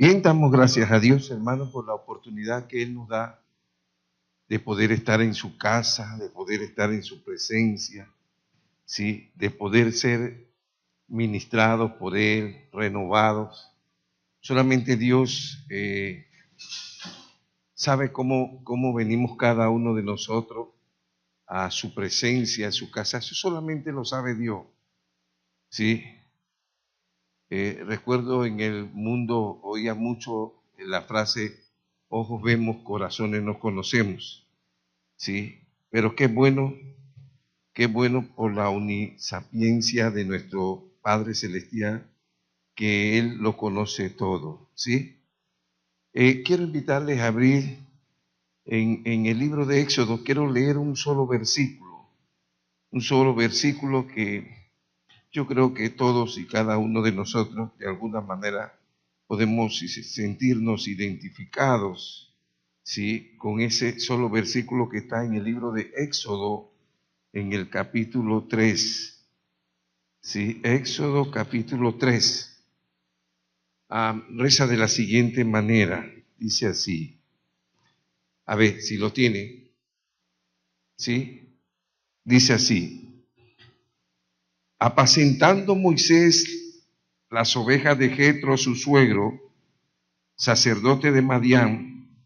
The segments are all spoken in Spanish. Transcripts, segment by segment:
Bien, damos gracias a Dios, hermano, por la oportunidad que Él nos da de poder estar en su casa, de poder estar en su presencia, ¿sí? De poder ser ministrados por Él, renovados. Solamente Dios sabe cómo venimos cada uno de nosotros a su presencia, a su casa. Eso solamente lo sabe Dios, ¿sí? Recuerdo en el mundo oía mucho la frase, ojos vemos, corazones no conocemos, ¿sí? Pero qué bueno por la omnisapiencia de nuestro Padre Celestial, que Él lo conoce todo, ¿sí? Quiero invitarles a abrir en el libro de Éxodo, quiero leer un solo versículo que yo creo que todos y cada uno de nosotros, de alguna manera, podemos sentirnos identificados, ¿sí? Con ese solo versículo que está en el libro de Éxodo, en el capítulo 3. ¿Sí? Éxodo capítulo 3. Reza de la siguiente manera, dice así. A ver, si lo tiene, ¿sí? Dice así. Apacentando Moisés las ovejas de Jetro, su suegro, sacerdote de Madián,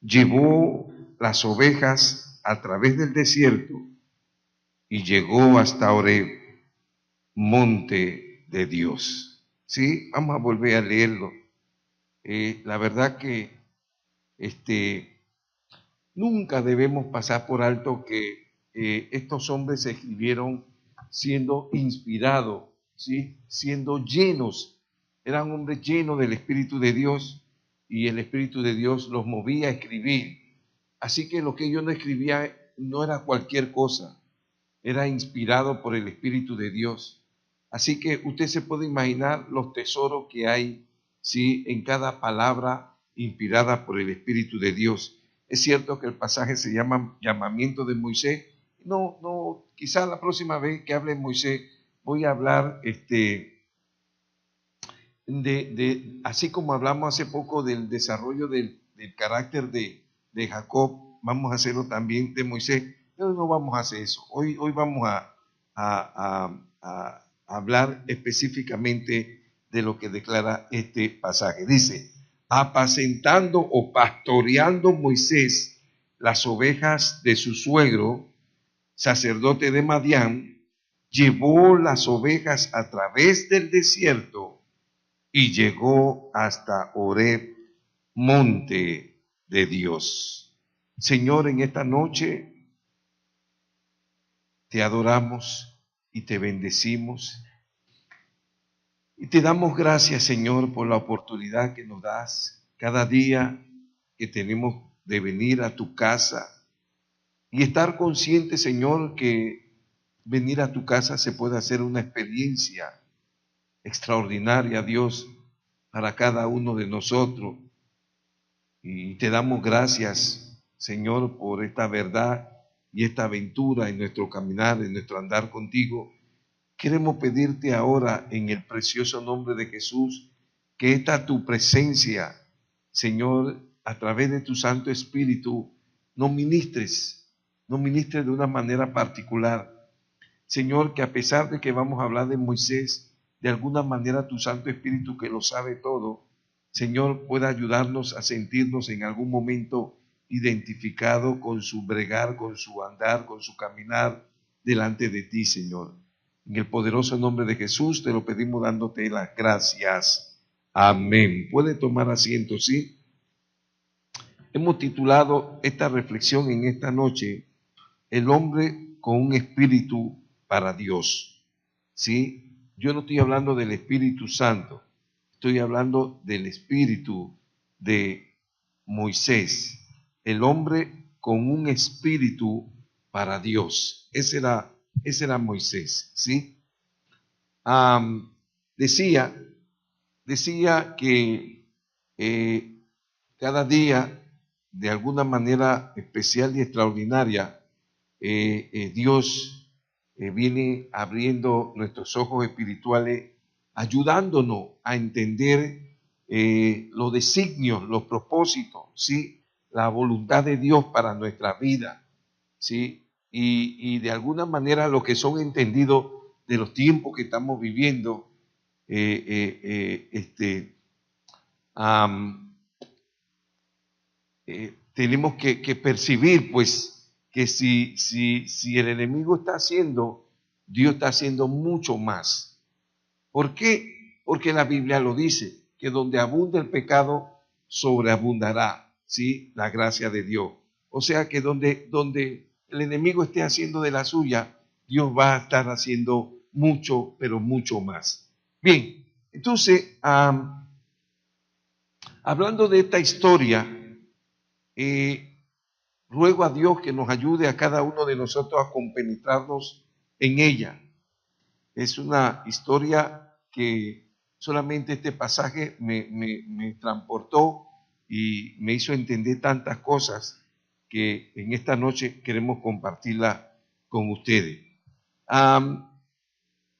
llevó las ovejas a través del desierto y llegó hasta Oreb, monte de Dios. ¿Sí? Vamos a volver a leerlo. La verdad que nunca debemos pasar por alto que estos hombres se escribieron siendo inspirados, ¿sí? Siendo llenos, eran hombres llenos del Espíritu de Dios y el Espíritu de Dios los movía a escribir. Así que lo que ellos no escribían no era cualquier cosa, era inspirado por el Espíritu de Dios. Así que usted se puede imaginar los tesoros que hay, ¿sí? En cada palabra inspirada por el Espíritu de Dios. Es cierto que el pasaje se llama llamamiento de Moisés. No, quizás la próxima vez que hable de Moisés voy a hablar así como hablamos hace poco del desarrollo del carácter de Jacob, vamos a hacerlo también de Moisés, pero no vamos a hacer eso. Hoy vamos a hablar específicamente de lo que declara este pasaje. Dice, apacentando o pastoreando Moisés las ovejas de su suegro, sacerdote de Madián, llevó las ovejas a través del desierto y llegó hasta Oreb, monte de Dios. Señor, en esta noche te adoramos y te bendecimos y te damos gracias, Señor, por la oportunidad que nos das cada día que tenemos de venir a tu casa y estar consciente, Señor, que venir a tu casa se puede hacer una experiencia extraordinaria, Dios, para cada uno de nosotros. Y te damos gracias, Señor, por esta verdad y esta aventura en nuestro caminar, en nuestro andar contigo. Queremos pedirte ahora en el precioso nombre de Jesús que esta tu presencia, Señor, a través de tu Santo Espíritu, nos ministres de una manera particular. Señor, que a pesar de que vamos a hablar de Moisés, de alguna manera tu Santo Espíritu que lo sabe todo, Señor, pueda ayudarnos a sentirnos en algún momento identificado con su bregar, con su andar, con su caminar delante de ti, Señor. En el poderoso nombre de Jesús te lo pedimos dándote las gracias. Amén. Puede tomar asiento, ¿sí? Hemos titulado esta reflexión en esta noche, El hombre con un espíritu para Dios. ¿Sí? Yo no estoy hablando del Espíritu Santo, estoy hablando del espíritu de Moisés, el hombre con un espíritu para Dios. Ese era Moisés, ¿sí? Decía que cada día, de alguna manera especial y extraordinaria, Dios viene abriendo nuestros ojos espirituales, ayudándonos a entender los designios, los propósitos, ¿sí? La voluntad de Dios para nuestra vida, ¿sí? Y de alguna manera lo que son entendidos de los tiempos que estamos viviendo, tenemos que percibir, pues, que si el enemigo está haciendo, Dios está haciendo mucho más. ¿Por qué? Porque la Biblia lo dice, que donde abunda el pecado, sobreabundará, ¿sí? La gracia de Dios. O sea que donde el enemigo esté haciendo de la suya, Dios va a estar haciendo mucho, pero mucho más. Bien, entonces, hablando de esta historia, ruego a Dios que nos ayude a cada uno de nosotros a compenetrarnos en ella. Es una historia que solamente este pasaje me transportó y me hizo entender tantas cosas que en esta noche queremos compartirla con ustedes.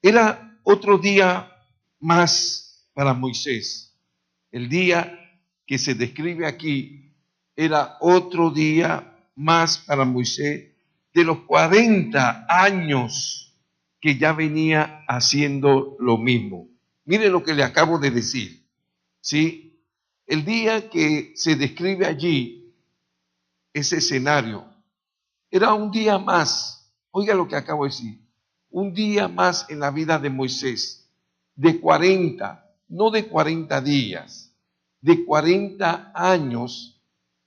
Era otro día más para Moisés. El día que se describe aquí era otro día más para Moisés de los 40 años que ya venía haciendo lo mismo. Mire lo que le acabo de decir. ¿Sí? El día que se describe allí, ese escenario, era un día más. Oiga lo que acabo de decir. Un día más en la vida de Moisés. De 40, no de 40 días, de 40 años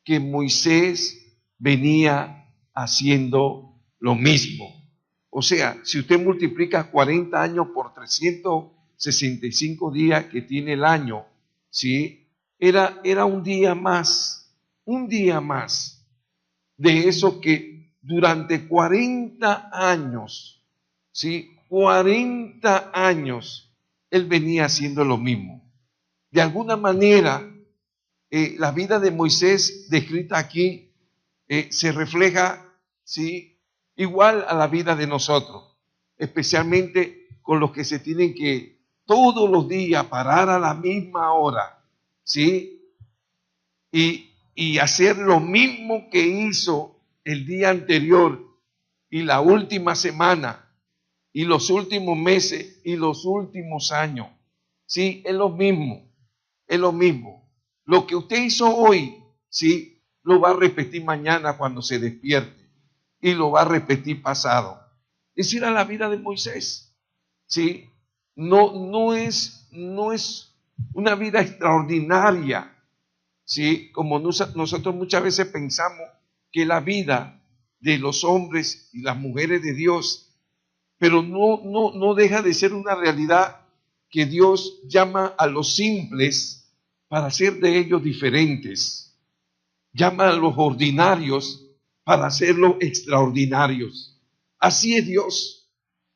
que Moisés venía haciendo lo mismo. O sea, si usted multiplica 40 años por 365 días que tiene el año, ¿sí? Era un día más de eso que durante 40 años, ¿sí? 40 años, él venía haciendo lo mismo. De alguna manera, la vida de Moisés descrita aquí se refleja, ¿sí? Igual a la vida de nosotros, especialmente con los que se tienen que todos los días parar a la misma hora, ¿sí? Y hacer lo mismo que hizo el día anterior y la última semana y los últimos meses y los últimos años. Sí, es lo mismo, es lo mismo. Lo que usted hizo hoy, sí, lo va a repetir mañana cuando se despierte y lo va a repetir pasado. Esa era la vida de Moisés, sí. No es una vida extraordinaria, sí, como nosotros muchas veces pensamos que la vida de los hombres y las mujeres de Dios, pero no deja de ser una realidad que Dios llama a los simples para hacer de ellos diferentes. Llama a los ordinarios para hacerlos extraordinarios. Así es Dios.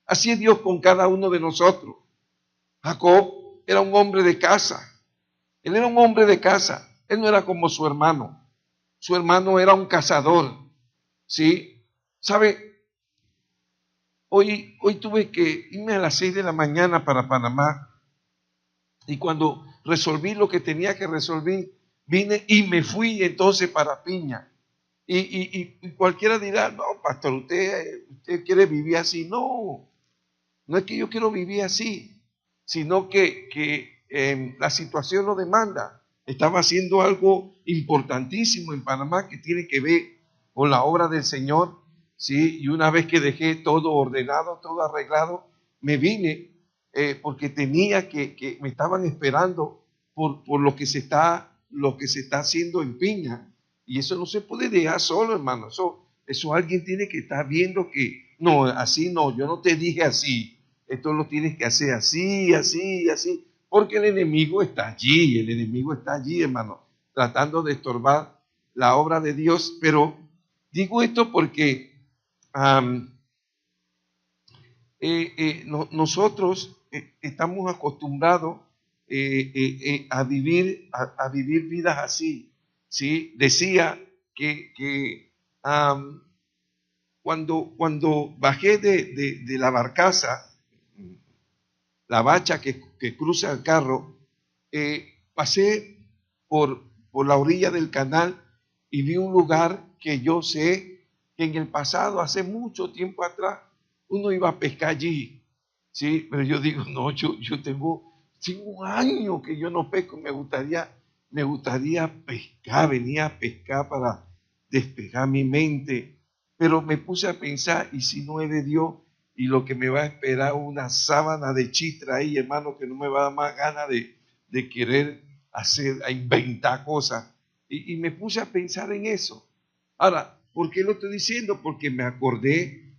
Así es Dios con cada uno de nosotros. Jacob era un hombre de casa. Él era un hombre de casa. Él no era como su hermano. Su hermano era un cazador. ¿Sí? ¿Sabe? Hoy tuve que irme a las 6 de la mañana para Panamá. Y cuando resolví lo que tenía que resolver, vine y me fui entonces para Piña. Y cualquiera dirá, no, pastor, usted quiere vivir así. No, no es que yo quiero vivir así, sino que la situación lo demanda. Estaba haciendo algo importantísimo en Panamá que tiene que ver con la obra del Señor, ¿sí? Y una vez que dejé todo ordenado, todo arreglado, me vine porque tenía que me estaban esperando por lo que se está haciendo en Piña. Y eso no se puede dejar solo, hermano. Eso alguien tiene que estar viendo que, no, así no, yo no te dije así. Esto lo tienes que hacer así, así, así. Porque el enemigo está allí, hermano, tratando de estorbar la obra de Dios. Pero digo esto porque nosotros estamos acostumbrados a vivir vidas así. ¿Sí? Decía que cuando bajé de la barcaza, la bacha que cruza el carro, pasé por la orilla del canal y vi un lugar que yo sé que en el pasado, hace mucho tiempo atrás, uno iba a pescar allí, ¿sí? Pero yo digo, no, yo tengo 5 años que yo no pesco, me gustaría pescar, venía a pescar para despejar mi mente, pero me puse a pensar, ¿y si no es de Dios? Y lo que me va a esperar una sábana de chistra ahí, hermano, que no me va a dar más ganas de querer a inventar cosas. Y me puse a pensar en eso. Ahora, ¿por qué lo estoy diciendo? Porque me acordé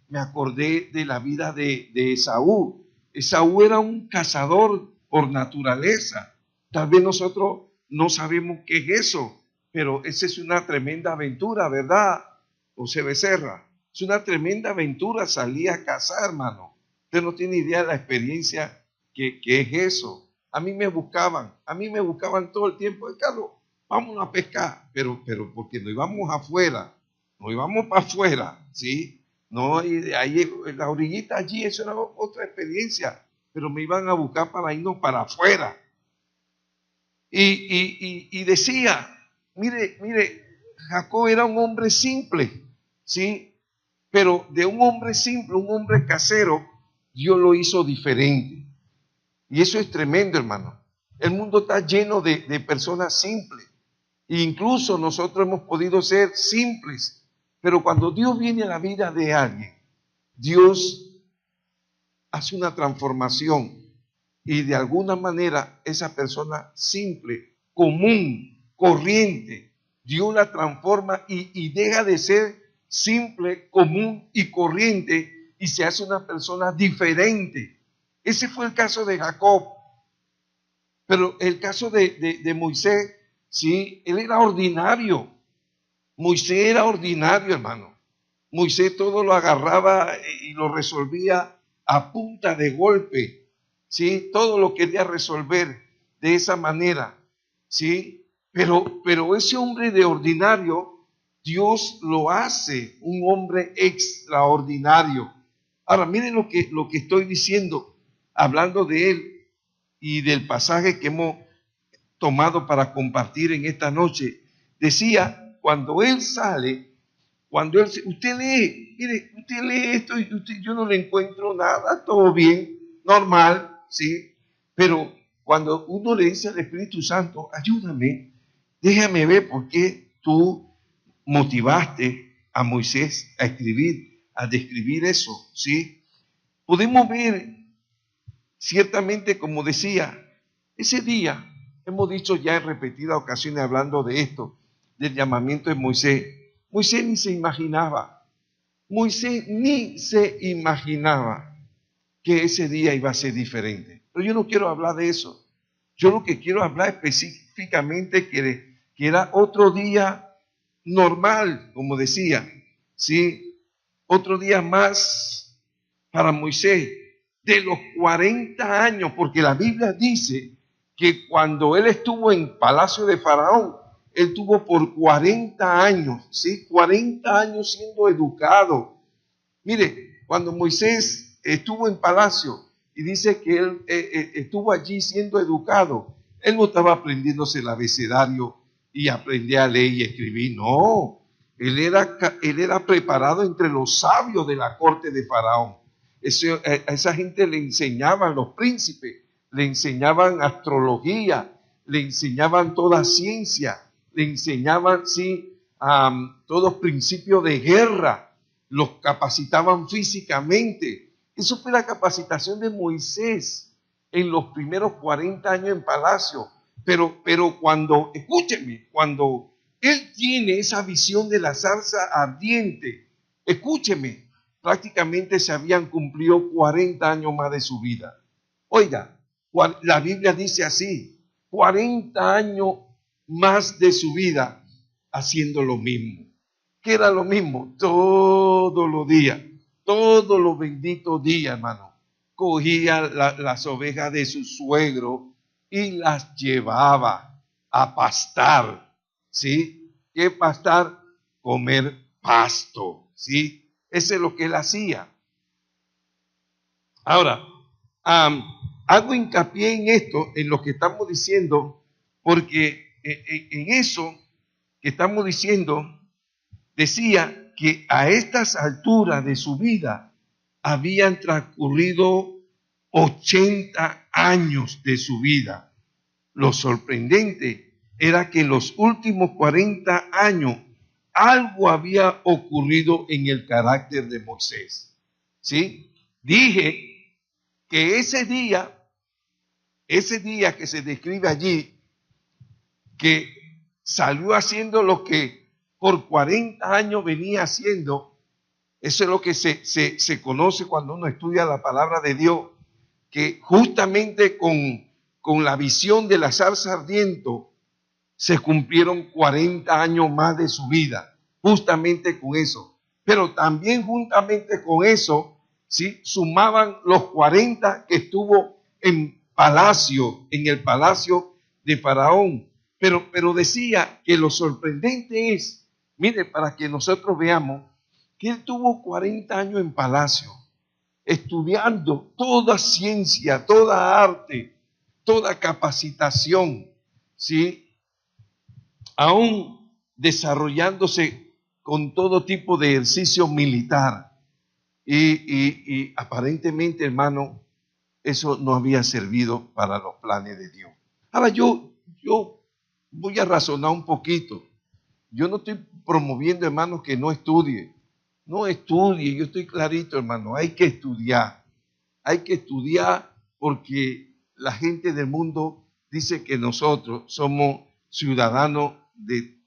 de la vida de Esaú. Esaú era un cazador por naturaleza. Tal vez nosotros no sabemos qué es eso, pero esa es una tremenda aventura, ¿verdad, José Becerra? Es una tremenda aventura salir a cazar, hermano. Usted no tiene idea de la experiencia que es eso. A mí me buscaban todo el tiempo. Carlos, vámonos a pescar, pero porque no íbamos afuera, no íbamos para afuera, ¿sí? No, ahí en la orillita allí, eso era otra experiencia, pero me iban a buscar para irnos para afuera. Y decía, mire, Jacob era un hombre simple, ¿sí? Pero de un hombre simple, un hombre casero, Dios lo hizo diferente. Y eso es tremendo, hermano. El mundo está lleno de personas simples. E incluso nosotros hemos podido ser simples. Pero cuando Dios viene a la vida de alguien, Dios hace una transformación. Y de alguna manera esa persona simple, común, corriente, Dios la transforma y deja de ser simple, común y corriente y se hace una persona diferente. Ese fue el caso de Jacob. Pero el caso de Moisés, sí, él era ordinario. Moisés era ordinario, hermano. Moisés todo lo agarraba y lo resolvía a punta de golpe. ¿Sí? Todo lo quería resolver de esa manera, ¿sí? Pero ese hombre de ordinario, Dios lo hace un hombre extraordinario. Ahora, miren lo que estoy diciendo, hablando de él y del pasaje que hemos tomado para compartir en esta noche. Decía, cuando él sale, usted lee, mire, usted lee esto y yo no le encuentro nada, todo bien, normal, ¿sí? Pero cuando uno le dice al Espíritu Santo, ayúdame, déjame ver por qué tú motivaste a Moisés a describir eso, ¿sí? Podemos ver, ciertamente, como decía, ese día, hemos dicho ya en repetidas ocasiones hablando de esto, del llamamiento de Moisés, Moisés ni se imaginaba que ese día iba a ser diferente. Pero yo no quiero hablar de eso. Yo lo que quiero hablar específicamente que era otro día normal, como decía, ¿sí? Otro día más para Moisés, de los 40 años, porque la Biblia dice que cuando él estuvo en palacio de Faraón, él tuvo por 40 años, ¿sí? 40 años siendo educado. Mire, cuando Moisés estuvo en palacio y dice que él estuvo allí siendo educado, él no estaba aprendiéndose el abecedario y aprendía a leer y escribir, no. Él era preparado entre los sabios de la corte de Faraón. A esa gente le enseñaban, los príncipes, le enseñaban astrología, le enseñaban toda ciencia, le enseñaban, sí, todos principios de guerra, los capacitaban físicamente. Eso fue la capacitación de Moisés en los primeros 40 años en palacio. Pero cuando, escúcheme, cuando él tiene esa visión de la zarza ardiente, escúcheme, prácticamente se habían cumplido 40 años más de su vida. Oiga, la Biblia dice así, 40 años más de su vida haciendo lo mismo. ¿Qué era lo mismo? Todos los benditos días, hermano. Cogía las ovejas de su suegro y las llevaba a pastar, ¿sí? ¿Qué pastar? Comer pasto, ¿sí? Eso es lo que él hacía. Ahora, hago hincapié en esto, en lo que estamos diciendo, porque en eso que estamos diciendo, decía que a estas alturas de su vida habían transcurrido 80 años de su vida. Lo sorprendente era que en los últimos 40 años algo había ocurrido en el carácter de Moisés. ¿Sí? Dije que ese día que se describe allí, que salió haciendo lo que por 40 años venía haciendo, eso es lo que se conoce cuando uno estudia la palabra de Dios, que justamente con la visión de la zarza ardiente se cumplieron 40 años más de su vida, justamente con eso. Pero también juntamente con eso, ¿sí?, sumaban los 40 que estuvo en el palacio de Faraón. Pero decía que lo sorprendente es, mire, para que nosotros veamos, que él tuvo 40 años en palacio, estudiando toda ciencia, toda arte, toda capacitación, ¿sí?, aún desarrollándose con todo tipo de ejercicio militar. Y aparentemente, hermano, eso no había servido para los planes de Dios. Ahora yo voy a razonar un poquito. Yo no estoy promoviendo, hermano, que no estudie. No estudie, yo estoy clarito, hermano, hay que estudiar. Hay que estudiar porque la gente del mundo dice que nosotros somos ciudadanos de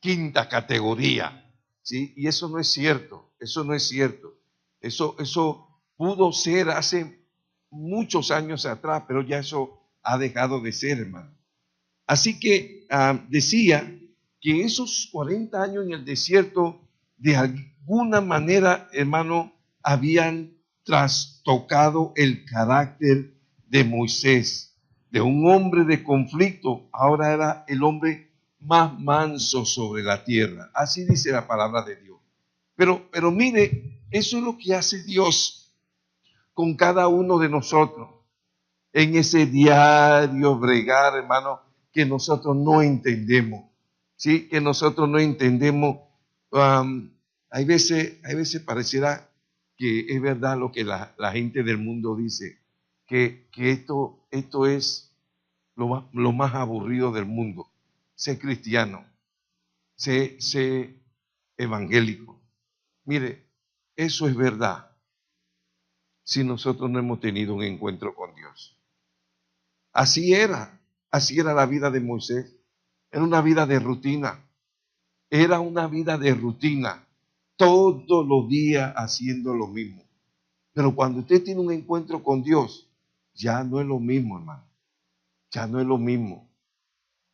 quinta categoría, ¿sí? Y eso no es cierto, eso no es cierto. Eso pudo ser hace muchos años atrás, pero ya eso ha dejado de ser, hermano. Así que decía que esos 40 años en el desierto, de alguna manera, hermano, habían trastocado el carácter de Moisés, de un hombre de conflicto, ahora era el hombre más manso sobre la tierra. Así dice la palabra de Dios. Pero mire, eso es lo que hace Dios con cada uno de nosotros en ese diario bregar, hermano, que nosotros no entendemos, ¿sí? Que nosotros no entendemos. Hay veces pareciera que es verdad lo que la gente del mundo dice, que esto es lo más aburrido del mundo, ser cristiano, ser evangélico. Mire, eso es verdad si nosotros no hemos tenido un encuentro con Dios. Así era la vida de Moisés. Era una vida de rutina. Era una vida de rutina. Todos los días haciendo lo mismo. Pero cuando usted tiene un encuentro con Dios, ya no es lo mismo, hermano. Ya no es lo mismo.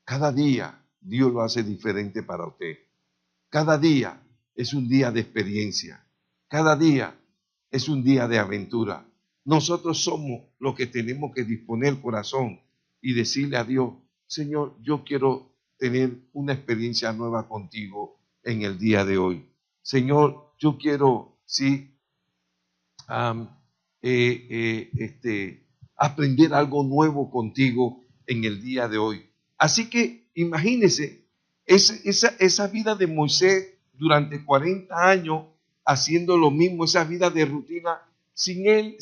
Cada día Dios lo hace diferente para usted. Cada día es un día de experiencia. Cada día es un día de aventura. Nosotros somos los que tenemos que disponer el corazón y decirle a Dios, Señor, yo quiero tener una experiencia nueva contigo en el día de hoy. Señor, yo quiero, sí, aprender algo nuevo contigo en el día de hoy. Así que imagínese esa vida de Moisés durante 40 años haciendo lo mismo, esa vida de rutina, sin él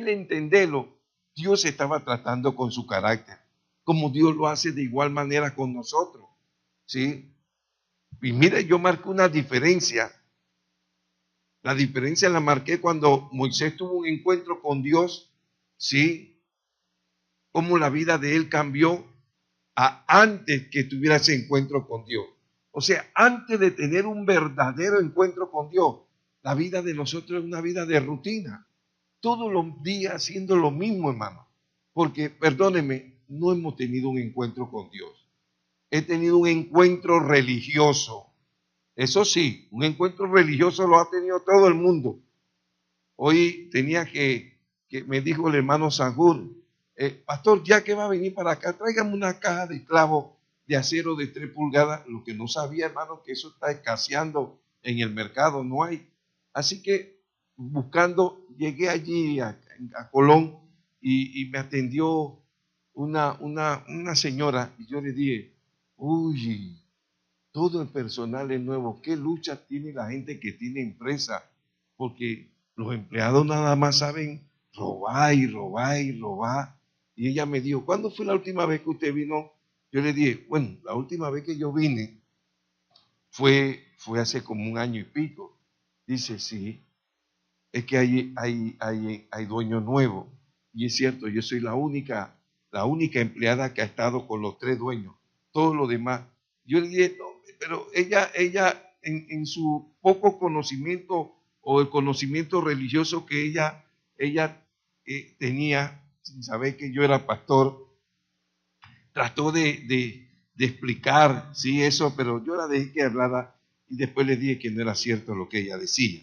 entenderlo. Dios estaba tratando con su carácter, como Dios lo hace de igual manera con nosotros, ¿sí? Y mire, yo marco una diferencia. La diferencia la marqué cuando Moisés tuvo un encuentro con Dios, ¿sí? Cómo la vida de él cambió antes que tuviera ese encuentro con Dios. O sea, antes de tener un verdadero encuentro con Dios, la vida de nosotros es una vida de rutina. Todos los días haciendo lo mismo, hermano. Porque, perdónenme, no hemos tenido un encuentro con Dios. He tenido un encuentro religioso. Eso sí, un encuentro religioso lo ha tenido todo el mundo. Hoy tenía que me dijo el hermano Sanjur, pastor, ya que va a venir para acá, tráigame una caja de clavos de acero de 3 pulgadas. Lo que no sabía, hermano, que eso está escaseando en el mercado, no hay. Así que buscando, llegué allí a Colón y me atendió una señora, y yo le dije, uy, todo el personal es nuevo, ¿qué lucha tiene la gente que tiene empresa? Porque los empleados nada más saben robar y robar y robar. Y ella me dijo, ¿cuándo fue la última vez que usted vino? Yo le dije, bueno, la última vez que yo vine fue hace como un año y pico. Dice, sí, es que hay dueño nuevo. Y es cierto, yo soy la única empleada que ha estado con los tres dueños. Todos los demás. Yo le dije, no, pero ella en su poco conocimiento o el conocimiento religioso que ella tenía, sin saber que yo era pastor, trató de explicar, sí, eso, pero yo la dejé que hablara y después le dije que no era cierto lo que ella decía.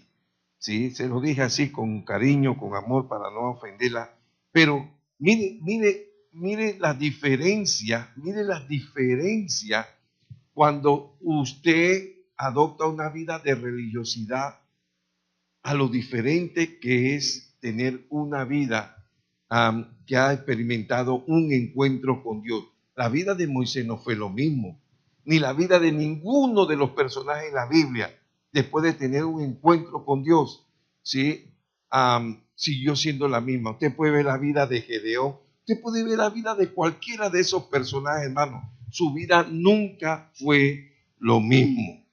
Sí, se lo dije así con cariño, con amor, para no ofenderla. Pero mire la diferencia, cuando usted adopta una vida de religiosidad a lo diferente que es tener una vida que ha experimentado un encuentro con Dios. La vida de Moisés no fue lo mismo, ni la vida de ninguno de los personajes en la Biblia, después de tener un encuentro con Dios, ¿sí? Siguió siendo la misma. Usted puede ver la vida de Gedeón, usted puede ver la vida de cualquiera de esos personajes, hermano. Su vida nunca fue lo mismo.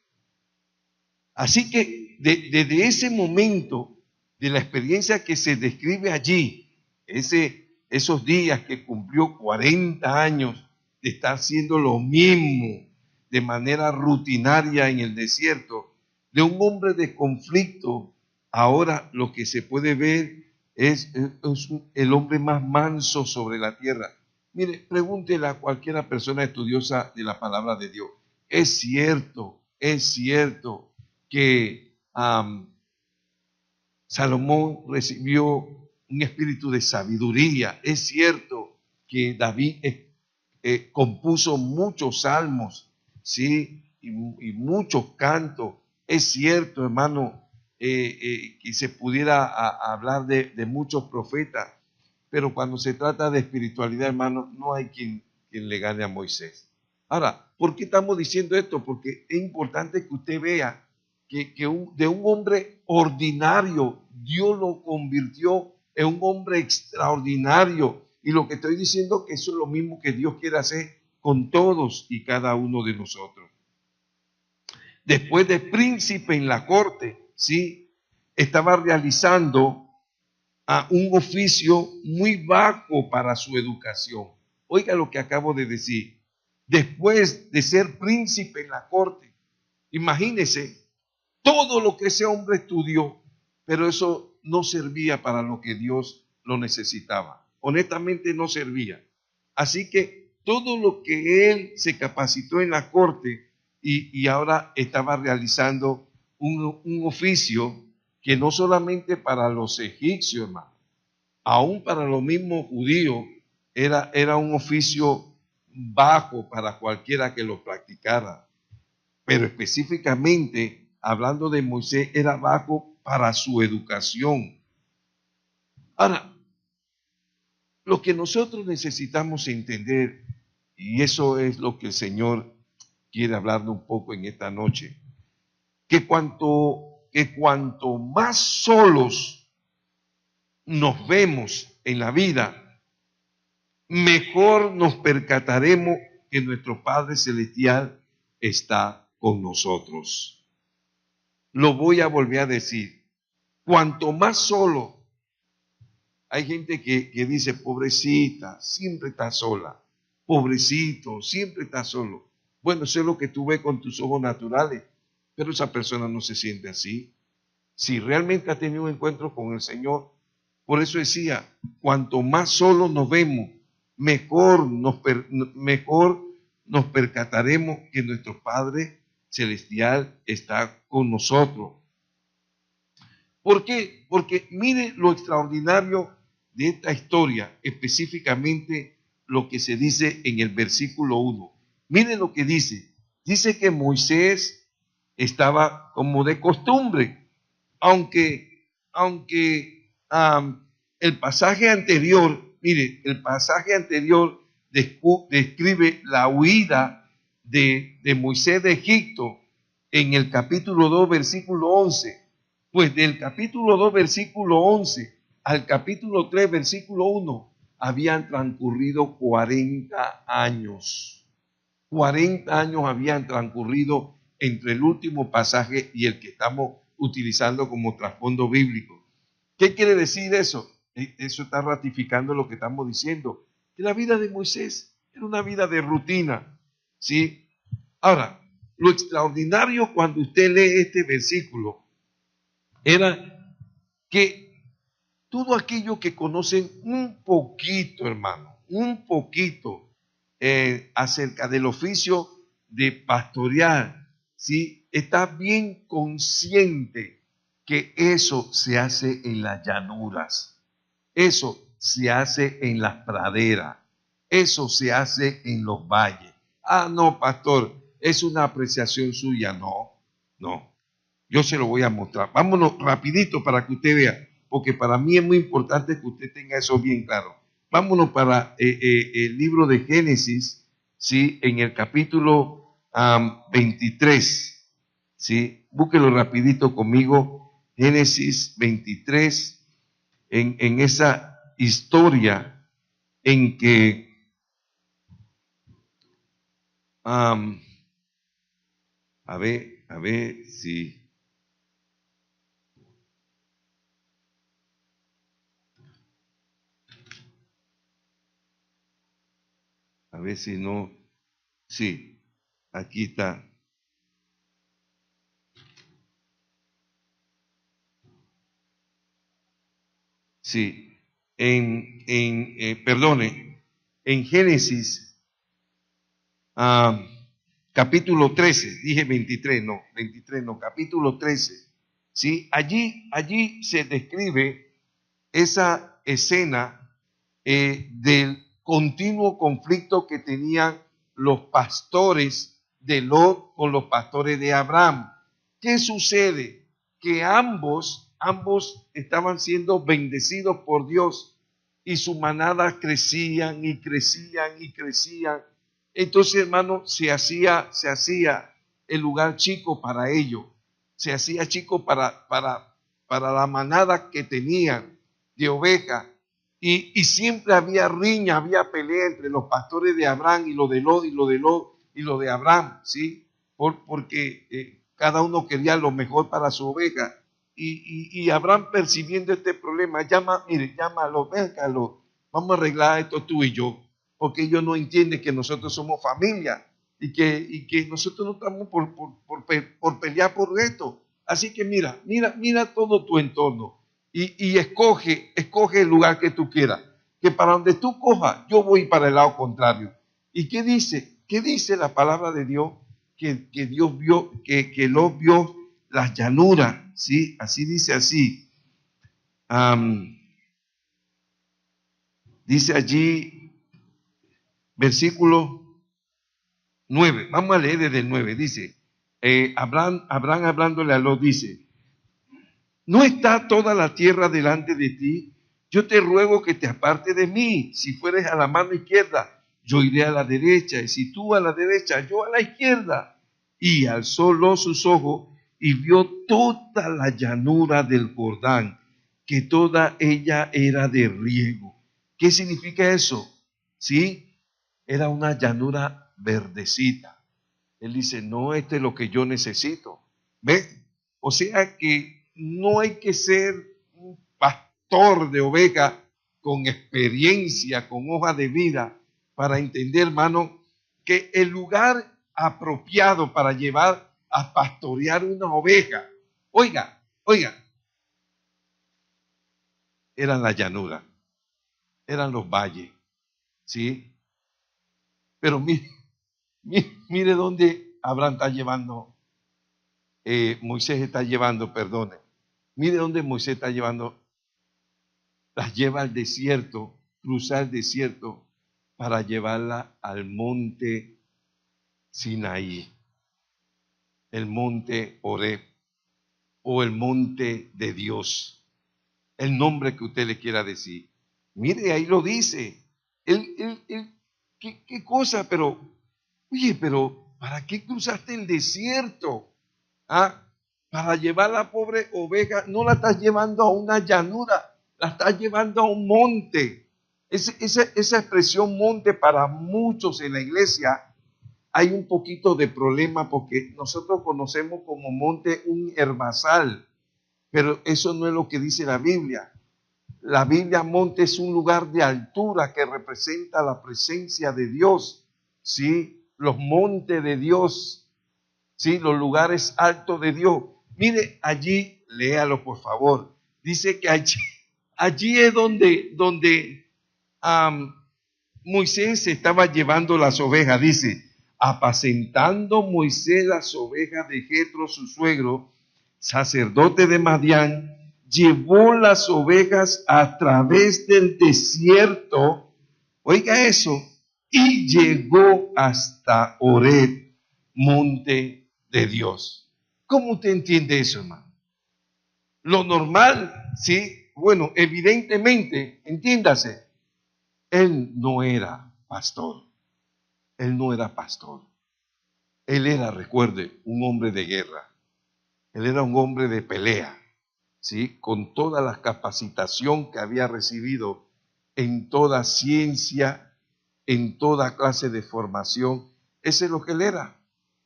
Así que desde ese momento, de la experiencia que se describe allí, esos días que cumplió 40 años de estar haciendo lo mismo de manera rutinaria en el desierto, de un hombre de conflicto, ahora lo que se puede ver es el hombre más manso sobre la tierra. Mire, pregúntele a cualquiera persona estudiosa de la palabra de Dios. Es cierto que Salomón recibió un espíritu de sabiduría. Es cierto que David compuso muchos salmos, ¿sí? Y muchos cantos. Es cierto, hermano, que se pudiera hablar de muchos profetas, pero cuando se trata de espiritualidad, hermano, no hay quien le gane a Moisés. Ahora, ¿por qué estamos diciendo esto? Porque es importante que usted vea que de un hombre ordinario, Dios lo convirtió en un hombre extraordinario. Y lo que estoy diciendo que eso es lo mismo que Dios quiere hacer con todos y cada uno de nosotros. Después de príncipe en la corte, ¿sí? Estaba realizando un oficio muy bajo para su educación. Oiga lo que acabo de decir. Después de ser príncipe en la corte, imagínese todo lo que ese hombre estudió, pero eso no servía para lo que Dios lo necesitaba. Honestamente no servía. Así que todo lo que él se capacitó en la corte y ahora estaba realizando un oficio que no solamente para los egipcios, hermano, aún para los mismos judíos, era un oficio bajo para cualquiera que lo practicara. Pero específicamente, hablando de Moisés, era bajo para su educación. Ahora, lo que nosotros necesitamos entender, y eso es lo que el Señor quiere hablarnos un poco en esta noche, que cuanto más solos nos vemos en la vida, mejor nos percataremos que nuestro Padre Celestial está con nosotros. Lo voy a volver a decir. Cuanto más solo, hay gente que dice, pobrecita, siempre está sola. Pobrecito, siempre está solo. Bueno, eso es lo que tú ves con tus ojos naturales, pero esa persona no se siente así. Si realmente ha tenido un encuentro con el Señor, por eso decía, cuanto más solo nos vemos, mejor nos percataremos que nuestro Padre Celestial está con nosotros. ¿Por qué? Porque mire lo extraordinario de esta historia, específicamente lo que se dice en el versículo 1. Mire lo que dice. Dice que Moisés estaba como de costumbre, aunque el pasaje anterior, mire, el pasaje anterior describe la huida de Moisés de Egipto en el capítulo 2, versículo 11. Pues del capítulo 2, versículo 11 al capítulo 3, versículo 1, habían transcurrido 40 años. 40 años habían transcurrido entre el último pasaje y el que estamos utilizando como trasfondo bíblico. ¿Qué quiere decir eso? Eso está ratificando lo que estamos diciendo, que la vida de Moisés era una vida de rutina, ¿sí? Ahora, lo extraordinario cuando usted lee este versículo era que todo aquello que conocen un poquito, hermano, un poquito acerca del oficio de pastorear, ¿sí? Está bien consciente que eso se hace en las llanuras, eso se hace en las praderas, eso se hace en los valles. Ah, no, pastor, es una apreciación suya. No, no. Yo se lo voy a mostrar. Vámonos rapidito para que usted vea, porque para mí es muy importante que usted tenga eso bien claro. Vámonos para el libro de Génesis, ¿sí? En el capítulo 23, ¿sí? Búsquelo rapidito conmigo. Génesis 23, en esa historia en que a ver si... A ver si no, sí, aquí está. Sí, perdone, en Génesis, capítulo 13, dije 23 no, capítulo 13, sí, allí se describe esa escena del continuo conflicto que tenían los pastores de Lot con los pastores de Abraham. ¿Qué sucede? Que ambos estaban siendo bendecidos por Dios y sus manadas crecían y crecían y crecían. Entonces, hermano, se hacía el lugar chico para ellos, se hacía chico para la manada que tenían de ovejas. Y siempre había riña, había pelea entre los pastores de Abraham y lo de Lot y lo de Lot y lo de Abraham, ¿sí? Porque cada uno quería lo mejor para su oveja. Y Abraham, percibiendo este problema, llámalo, véncalo, vamos a arreglar esto tú y yo, porque ellos no entienden que nosotros somos familia y que nosotros no estamos por pelear por esto. Así que mira todo tu entorno y escoge el lugar que tú quieras, que para donde tú cojas, yo voy para el lado contrario. ¿Y qué dice? ¿Qué dice la palabra de Dios? Que Dios vio, que Lot vio las llanuras, ¿sí? Así dice así. Dice allí, versículo 9. Vamos a leer desde el 9. Dice, Abraham hablándole a Lot, dice, ¿no está toda la tierra delante de ti? Yo te ruego que te aparte de mí. Si fueres a la mano izquierda, yo iré a la derecha. Y si tú a la derecha, yo a la izquierda. Y alzó Lot sus ojos y vio toda la llanura del Jordán, que toda ella era de riego. ¿Qué significa eso? Sí, era una llanura verdecita. Él dice, no, este es lo que yo necesito. ¿Ves? O sea que no hay que ser un pastor de ovejas con experiencia, con hoja de vida, para entender, hermano, que el lugar apropiado para llevar a pastorear una oveja, oiga, eran la llanura, eran los valles, ¿sí? Pero mire dónde Abraham está llevando, Moisés está llevando, perdone. Mire dónde Moisés está llevando, las lleva al desierto, cruzar el desierto para llevarla al monte Sinaí, el monte Horeb o el monte de Dios, el nombre que usted le quiera decir. Mire, ahí lo dice. Él ¿Qué cosa? Pero, oye, pero ¿para qué cruzaste el desierto? ¿Ah? Para llevar a la pobre oveja, no la estás llevando a una llanura, la estás llevando a un monte. Esa expresión monte para muchos en la iglesia hay un poquito de problema porque nosotros conocemos como monte un herbazal, pero eso no es lo que dice la Biblia. La Biblia monte es un lugar de altura que representa la presencia de Dios, ¿sí? Los montes de Dios, ¿sí? Los lugares altos de Dios. Mire, allí, léalo por favor. Dice que allí es donde Moisés estaba llevando las ovejas. Dice, apacentando Moisés las ovejas de Jetro, su suegro, sacerdote de Madián, llevó las ovejas a través del desierto, oiga eso, y llegó hasta Horeb, monte de Dios. ¿Cómo usted entiende eso, hermano? Lo normal, sí, bueno, evidentemente, entiéndase, él no era pastor, él no era pastor, él era, recuerde, un hombre de guerra, él era un hombre de pelea, ¿sí? Con toda la capacitación que había recibido en toda ciencia, en toda clase de formación, ese es lo que él era.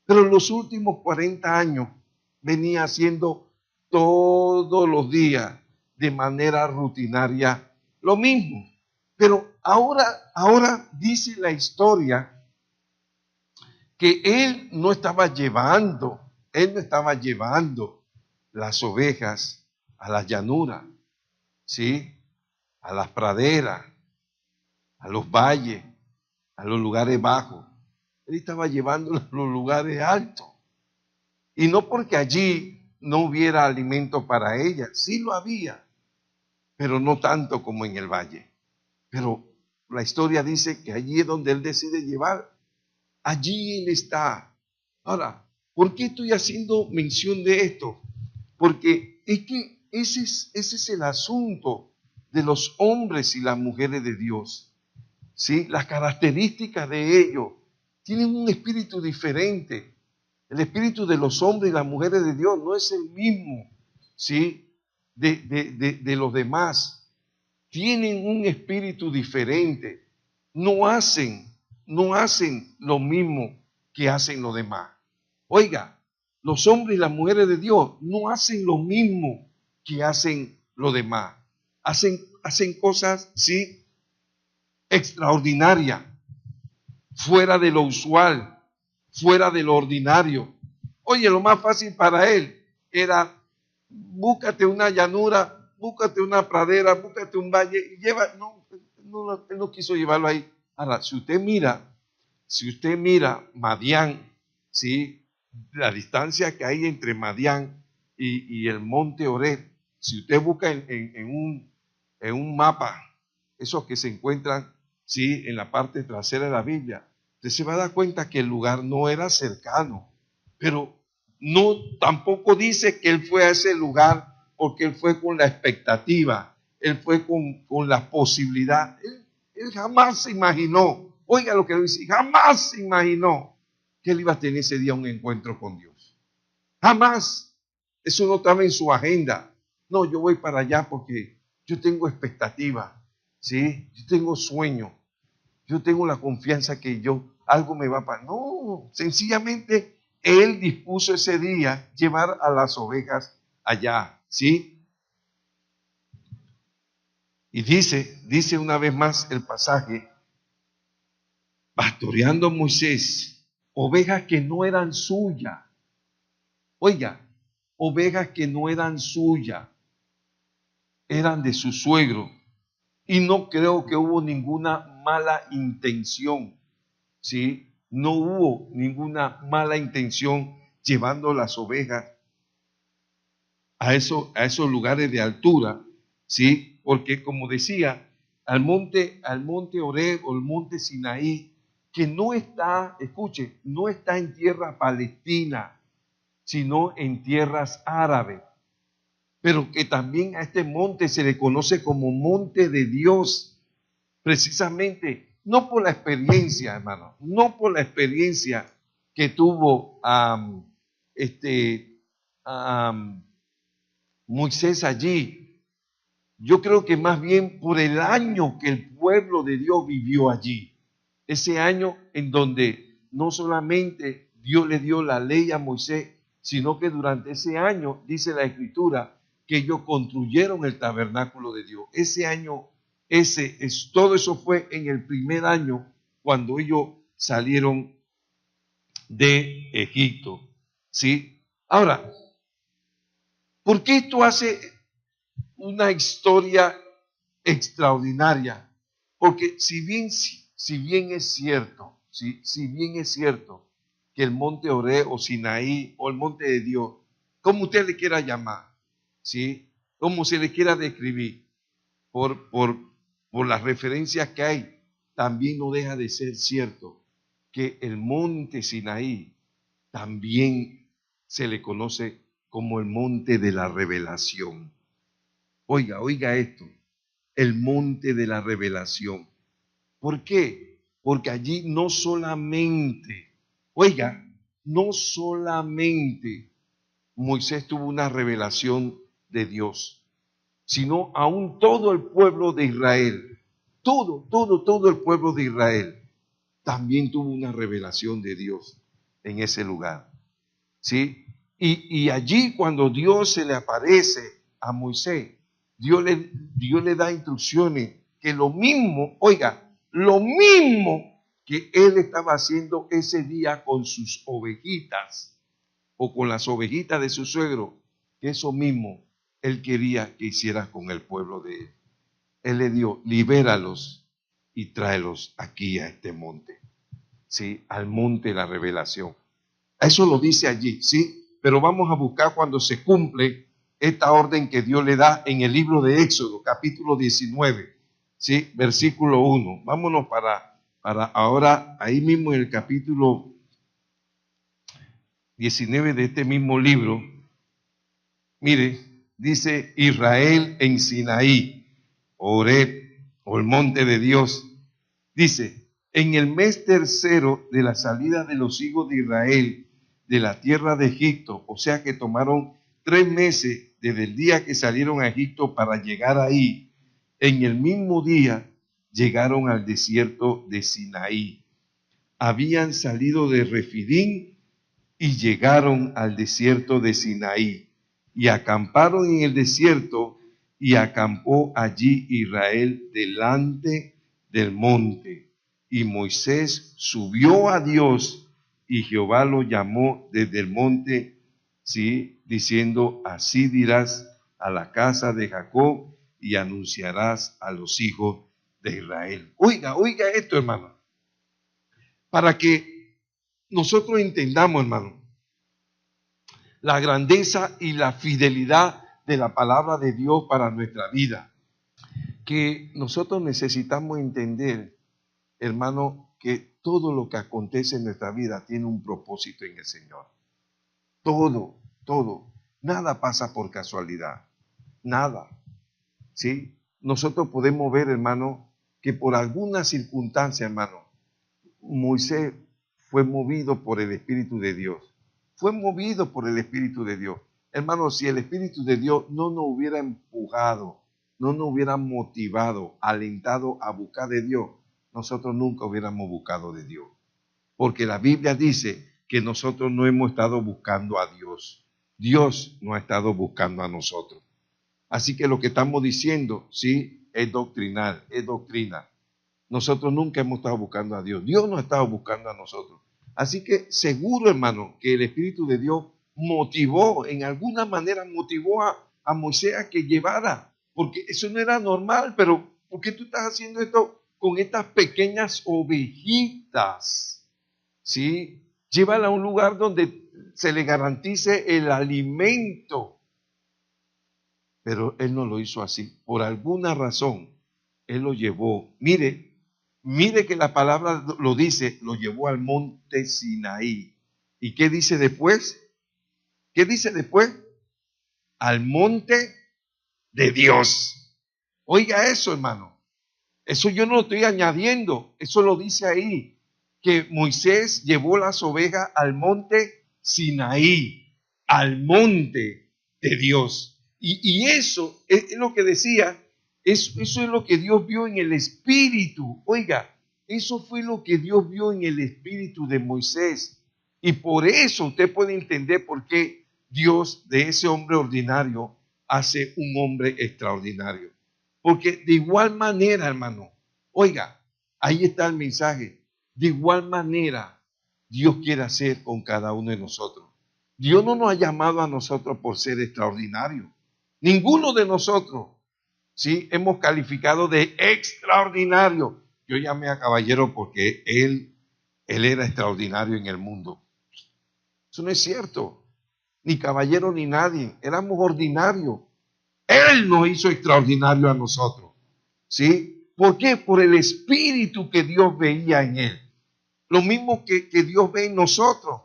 Pero en los últimos 40 años venía haciendo todos los días de manera rutinaria lo mismo. Pero ahora dice la historia que él no estaba llevando las ovejas a la llanura, ¿sí? A las praderas, a los valles, a los lugares bajos. Él estaba llevándolas a los lugares altos. Y no porque allí no hubiera alimento para ellas, sí lo había, pero no tanto como en el valle. Pero la historia dice que allí es donde él decide llevar. Allí él está. Ahora, ¿por qué estoy haciendo mención de esto? Porque es que ese es el asunto de los hombres y las mujeres de Dios. ¿Sí? Las características de ellos tienen un espíritu diferente. El espíritu de los hombres y las mujeres de Dios no es el mismo, ¿sí? De los demás. Tienen un espíritu diferente. No hacen lo mismo que hacen los demás. Oiga, los hombres y las mujeres de Dios no hacen lo mismo que hacen los demás. Hacen cosas, sí, extraordinarias, fuera de lo usual, fuera de lo ordinario. Oye, lo más fácil para él era, búscate una llanura, búscate una pradera, búscate un valle y lleva, él no quiso llevarlo ahí. Ahora, si usted mira Madián, ¿sí? La distancia que hay entre Madián y el monte Horeb, si usted busca en un mapa, esos que se encuentran, ¿sí? En la parte trasera de la Biblia, usted se va a dar cuenta que el lugar no era cercano, pero no tampoco dice que él fue a ese lugar porque él fue con la expectativa, él fue con la posibilidad. Él jamás se imaginó, oiga lo que dice, jamás se imaginó que él iba a tener ese día un encuentro con Dios. Jamás. Eso no estaba en su agenda. No, yo voy para allá porque yo tengo expectativa, ¿sí? Yo tengo sueño. Yo tengo la confianza que algo me va a pasar. No, sencillamente él dispuso ese día llevar a las ovejas allá, ¿sí? Y dice una vez más el pasaje, pastoreando Moisés, ovejas que no eran suyas. Oiga, ovejas que no eran suyas, eran de su suegro. Y no creo que hubo ninguna mala intención, ¿sí? No hubo ninguna mala intención llevando las ovejas a esos lugares de altura, ¿sí? Porque como decía, al monte Horeb o el monte Sinaí, que no está, escuche, no está en tierra palestina, sino en tierras árabes, pero que también a este monte se le conoce como monte de Dios, precisamente no por la experiencia, hermano, no por la experiencia que tuvo Moisés allí. Yo creo que más bien por el año que el pueblo de Dios vivió allí. Ese año en donde no solamente Dios le dio la ley a Moisés, sino que durante ese año, dice la Escritura, que ellos construyeron el tabernáculo de Dios. Ese año, todo eso fue en el primer año cuando ellos salieron de Egipto. ¿Sí? Ahora, ¿por qué esto hace una historia extraordinaria? Porque si bien es cierto, si bien es cierto que el monte Oreb o Sinaí o el monte de Dios, como usted le quiera llamar, ¿sí? Como se le quiera describir, por las referencias que hay, también no deja de ser cierto que el monte Sinaí también se le conoce como el monte de la revelación. Oiga esto, el monte de la revelación. ¿Por qué? Porque allí no solamente Moisés tuvo una revelación de Dios, sino aún todo el pueblo de Israel, todo el pueblo de Israel también tuvo una revelación de Dios en ese lugar. ¿Sí? Y allí cuando Dios se le aparece a Moisés, Dios le da instrucciones que lo mismo que él estaba haciendo ese día con sus ovejitas o con las ovejitas de su suegro, que eso mismo él quería que hiciera con el pueblo de él. Él le dio, libéralos y tráelos aquí a este monte, ¿sí? Al monte de la revelación. Eso lo dice allí, ¿sí? Pero vamos a buscar cuando se cumple esta orden que Dios le da en el libro de Éxodo, capítulo 19, ¿sí? Versículo 1. Vámonos para ahora, ahí mismo en el capítulo 19 de este mismo libro. Mire, dice Israel en Sinaí, Oreb, o el monte de Dios. Dice, en el mes tercero de la salida de los hijos de Israel de la tierra de Egipto, o sea que tomaron 3 meses desde el día que salieron a Egipto para llegar ahí, en el mismo día llegaron al desierto de Sinaí. Habían salido de Refidín y llegaron al desierto de Sinaí y acamparon en el desierto y acampó allí Israel delante del monte. Y Moisés subió a Dios y Jehová lo llamó desde el monte, ¿sí? Diciendo, así dirás a la casa de Jacob y anunciarás a los hijos de Israel. Oiga esto, hermano, para que nosotros entendamos, hermano, la grandeza y la fidelidad de la palabra de Dios para nuestra vida. Que nosotros necesitamos entender, hermano, que todo lo que acontece en nuestra vida tiene un propósito en el Señor. Todo. Nada pasa por casualidad. Nada. ¿Sí? Nosotros podemos ver, hermano, que por alguna circunstancia, hermano, Moisés fue movido por el Espíritu de Dios. Fue movido por el Espíritu de Dios. Hermano, si el Espíritu de Dios no nos hubiera empujado, no nos hubiera motivado, alentado a buscar de Dios, nosotros nunca hubiéramos buscado de Dios. Porque la Biblia dice que nosotros no hemos estado buscando a Dios. Dios no ha estado buscando a nosotros. Así que lo que estamos diciendo, sí, es doctrinal, es doctrina. Nosotros nunca hemos estado buscando a Dios. Dios no ha estado buscando a nosotros. Así que seguro, hermano, que el Espíritu de Dios motivó, en alguna manera motivó a Moisés a que llevara, porque eso no era normal, pero ¿por qué tú estás haciendo esto con estas pequeñas ovejitas? ¿Sí? Llévala a un lugar donde se le garantice el alimento. Pero él no lo hizo así. Por alguna razón, él lo llevó. Mire que la palabra lo dice, lo llevó al monte Sinaí. ¿Y qué dice después? ¿Qué dice después? Al monte de Dios. Oiga eso, hermano. Eso yo no lo estoy añadiendo, eso lo dice ahí, que Moisés llevó las ovejas al monte Sinaí, al monte de Dios. Y eso es lo que decía, eso es lo que Dios vio en el espíritu. Oiga, eso fue lo que Dios vio en el espíritu de Moisés. Y por eso usted puede entender por qué Dios de ese hombre ordinario hace un hombre extraordinario. Porque de igual manera, hermano, oiga, ahí está el mensaje. De igual manera, Dios quiere hacer con cada uno de nosotros. Dios no nos ha llamado a nosotros por ser extraordinarios. Ninguno de nosotros, ¿sí? Hemos calificado de extraordinario. Yo llamé a caballero porque él era extraordinario en el mundo. Eso no es cierto. Ni caballero ni nadie. Éramos ordinarios. Él nos hizo extraordinario a nosotros. ¿Sí? ¿Por qué? Por el espíritu que Dios veía en él. Lo mismo que Dios ve en nosotros.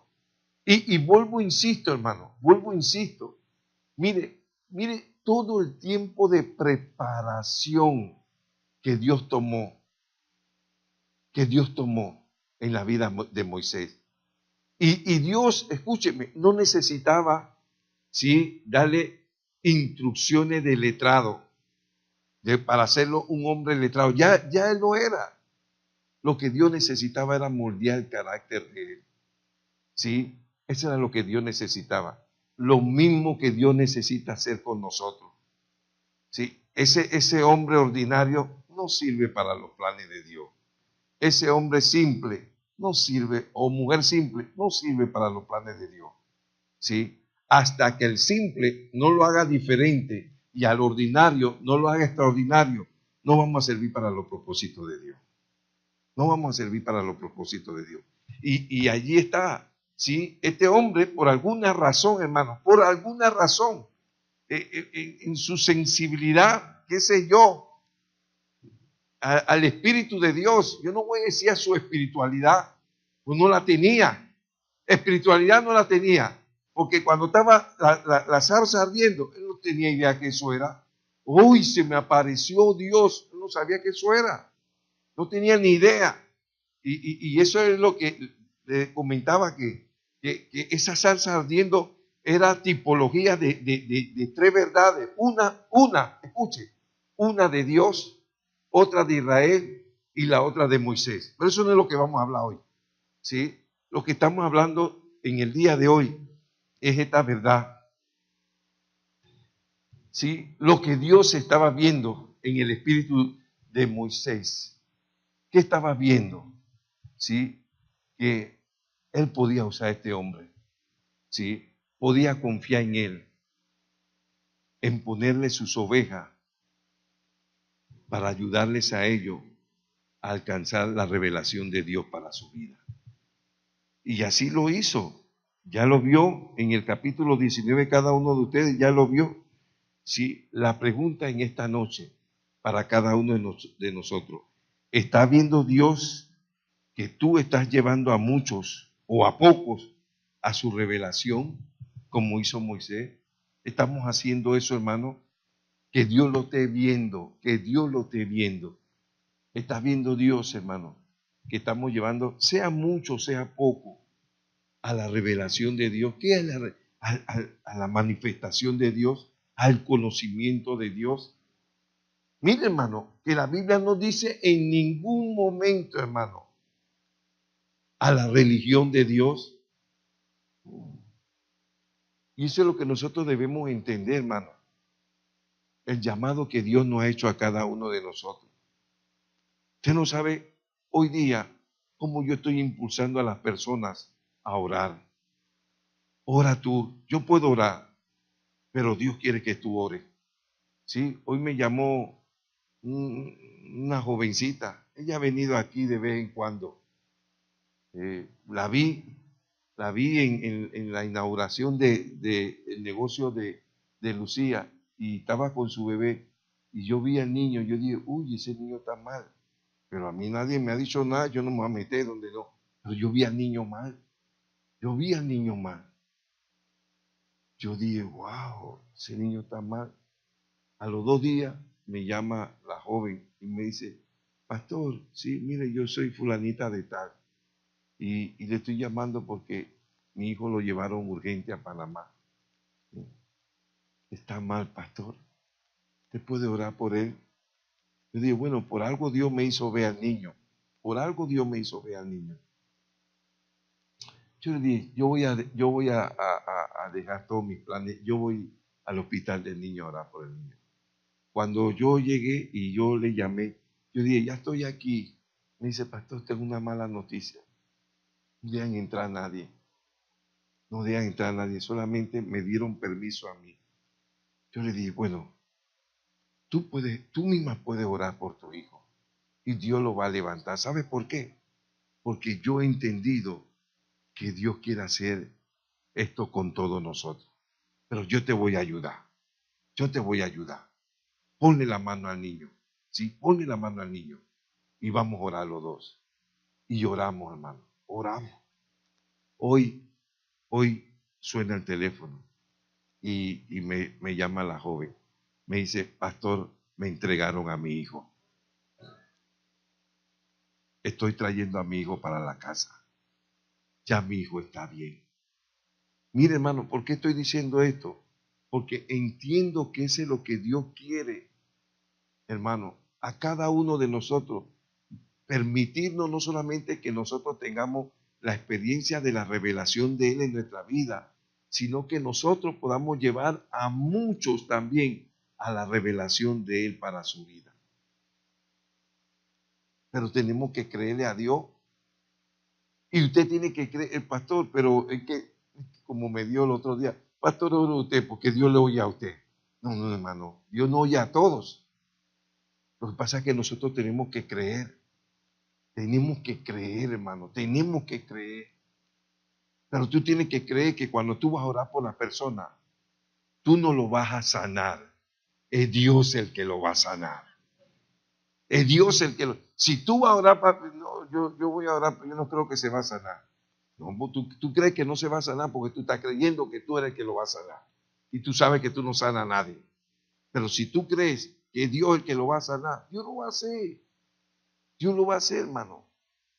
Y vuelvo, insisto, hermano, vuelvo, insisto. Mire todo el tiempo de preparación que Dios tomó en la vida de Moisés. Y Dios, escúcheme, no necesitaba, ¿sí?, darle instrucciones de letrado, para hacerlo un hombre letrado. Ya él lo era. Lo que Dios necesitaba era moldear el carácter de él. ¿Sí? Eso era lo que Dios necesitaba. Lo mismo que Dios necesita hacer con nosotros. ¿Sí? Ese hombre ordinario no sirve para los planes de Dios. Ese hombre simple no sirve, o mujer simple, no sirve para los planes de Dios. ¿Sí? Hasta que el simple no lo haga diferente y al ordinario no lo haga extraordinario, no vamos a servir para los propósitos de Dios. No vamos a servir para los propósitos de Dios. Y allí está, ¿sí? Este hombre, por alguna razón, hermano, por alguna razón, en su sensibilidad, qué sé yo, al Espíritu de Dios, yo no voy a decir a su espiritualidad, pues no la tenía. Espiritualidad no la tenía, porque cuando estaba la zarza ardiendo, él no tenía idea que eso era. Uy, se me apareció Dios, él no sabía que eso era, no tenía ni idea. Y eso es lo que le comentaba, que esa salsa ardiendo era tipología de tres verdades. Escuche, una de Dios, otra de Israel y la otra de Moisés. Pero eso no es lo que vamos a hablar hoy. ¿Sí? Lo que estamos hablando en el día de hoy es esta verdad. ¿Sí? Lo que Dios estaba viendo en el espíritu de Moisés. ¿Qué estaba viendo? ¿Sí? Que él podía usar a este hombre, ¿sí? Podía confiar en él, en ponerle sus ovejas para ayudarles a ellos a alcanzar la revelación de Dios para su vida. Y así lo hizo. Ya lo vio en el capítulo 19, cada uno de ustedes ya lo vio. Sí, la pregunta en esta noche para cada uno de nosotros, ¿está viendo Dios que tú estás llevando a muchos o a pocos a su revelación, como hizo Moisés? Estamos haciendo eso, hermano. Que Dios lo esté viendo, que Dios lo esté viendo. Está viendo Dios, hermano, que estamos llevando, sea mucho, sea poco, a la revelación de Dios. ¿Qué es a la manifestación de Dios? Al conocimiento de Dios. Mire, hermano, que la Biblia no dice en ningún momento, hermano, a la religión de Dios. Y eso es lo que nosotros debemos entender, hermano. El llamado que Dios nos ha hecho a cada uno de nosotros. Usted no sabe hoy día cómo yo estoy impulsando a las personas a orar. Ora tú. Yo puedo orar, pero Dios quiere que tú ores. ¿Sí? Hoy me llamó una jovencita. Ella ha venido aquí de vez en cuando. La vi en la inauguración del negocio de Lucía y estaba con su bebé y yo vi al niño, yo dije, uy, ese niño está mal, pero a mí nadie me ha dicho nada, yo no me voy a meter donde no, pero yo vi al niño mal, yo vi al niño mal, yo dije, wow, ese niño está mal. A los 2 días me llama la joven y me dice, pastor, sí, mire, yo soy fulanita de tal y le estoy llamando porque mi hijo lo llevaron urgente a Panamá. Está mal, pastor. ¿Usted puede orar por él? Yo digo, bueno, por algo Dios me hizo ver al niño. Por algo Dios me hizo ver al niño. Yo le dije, yo voy a dejar todos mis planes. Yo voy al hospital del niño a orar por el niño. Cuando yo llegué y yo le llamé, yo dije, ya estoy aquí. Me dice, pastor, tengo una mala noticia. No dejan entrar a nadie. No dejan entrar a nadie. Solamente me dieron permiso a mí. Yo le dije, bueno, tú misma puedes orar por tu hijo. Y Dios lo va a levantar. ¿Sabes por qué? Porque yo he entendido que Dios quiere hacer esto con todos nosotros. Pero yo te voy a ayudar. Yo te voy a ayudar. Ponle la mano al niño. Sí, ponle la mano al niño. Y vamos a orar los dos. Y oramos, hermano. Oramos. Hoy suena el teléfono y me llama la joven. Me dice, pastor, me entregaron a mi hijo. Estoy trayendo a mi hijo para la casa. Ya mi hijo está bien. Mire, hermano, ¿por qué estoy diciendo esto? Porque entiendo que ese es lo que Dios quiere, hermano, a cada uno de nosotros. Permitirnos no solamente que nosotros tengamos la experiencia de la revelación de Él en nuestra vida, sino que nosotros podamos llevar a muchos también a la revelación de Él para su vida. Pero tenemos que creerle a Dios. Y usted tiene que creer, el pastor, pero es que, como me dio el otro día, pastor, ore usted, porque Dios le oye a usted. No, hermano, Dios no oye a todos. Lo que pasa es que nosotros tenemos que creer. Tenemos que creer, hermano, tenemos que creer. Pero tú tienes que creer que cuando tú vas a orar por la persona, tú no lo vas a sanar. Es Dios el que lo va a sanar. Es Dios el que lo... Si tú vas a orar, no, yo voy a orar, pero yo no creo que se va a sanar. No, tú crees que no se va a sanar porque tú estás creyendo que tú eres el que lo va a sanar. Y tú sabes que tú no sanas a nadie. Pero si tú crees que es Dios el que lo va a sanar, Dios lo va a hacer. Dios lo va a hacer, hermano.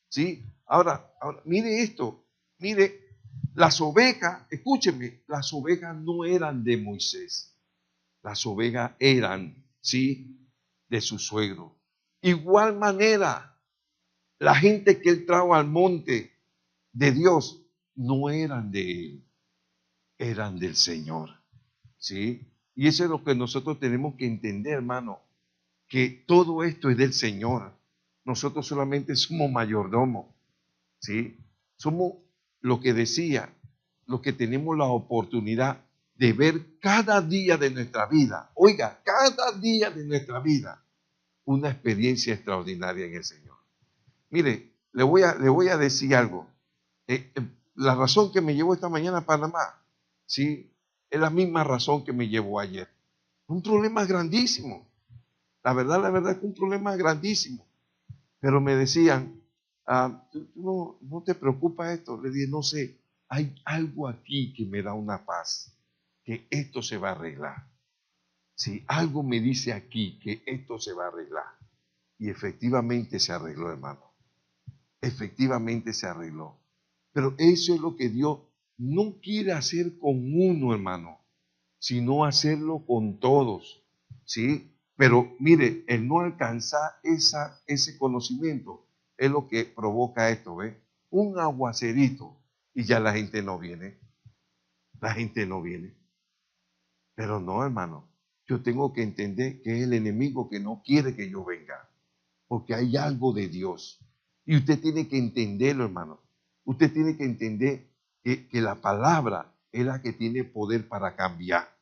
¿Sí? Ahora, mire esto. Mire, las ovejas, escúcheme, las ovejas no eran de Moisés. Las ovejas eran, ¿sí?, de su suegro. Igual manera, la gente que él trajo al monte de Dios no eran de él, eran del Señor. ¿Sí? Y eso es lo que nosotros tenemos que entender, hermano, que todo esto es del Señor. Nosotros solamente somos mayordomos. ¿Sí? Somos lo que decía, los que tenemos la oportunidad de ver cada día de nuestra vida, oiga, cada día de nuestra vida, una experiencia extraordinaria en el Señor. Mire, le voy a decir algo. La razón que me llevó esta mañana a Panamá, ¿sí?, es la misma razón que me llevó ayer. Un problema grandísimo. La verdad es que un problema grandísimo. Pero me decían, ¿tú no te preocupa esto? Le dije, no sé, hay algo aquí que me da una paz, que esto se va a arreglar. Si algo me dice aquí que esto se va a arreglar. Y efectivamente se arregló, hermano. Efectivamente se arregló. Pero eso es lo que Dios no quiere hacer con uno, hermano, sino hacerlo con todos. ¿Sí? Pero mire, el no alcanzar ese conocimiento es lo que provoca esto, ¿ve? Un aguacerito y ya la gente no viene. La gente no viene. Pero no, hermano, yo tengo que entender que es el enemigo que no quiere que yo venga, porque hay algo de Dios. Y usted tiene que entenderlo, hermano. Usted tiene que entender que la palabra es la que tiene poder para cambiar.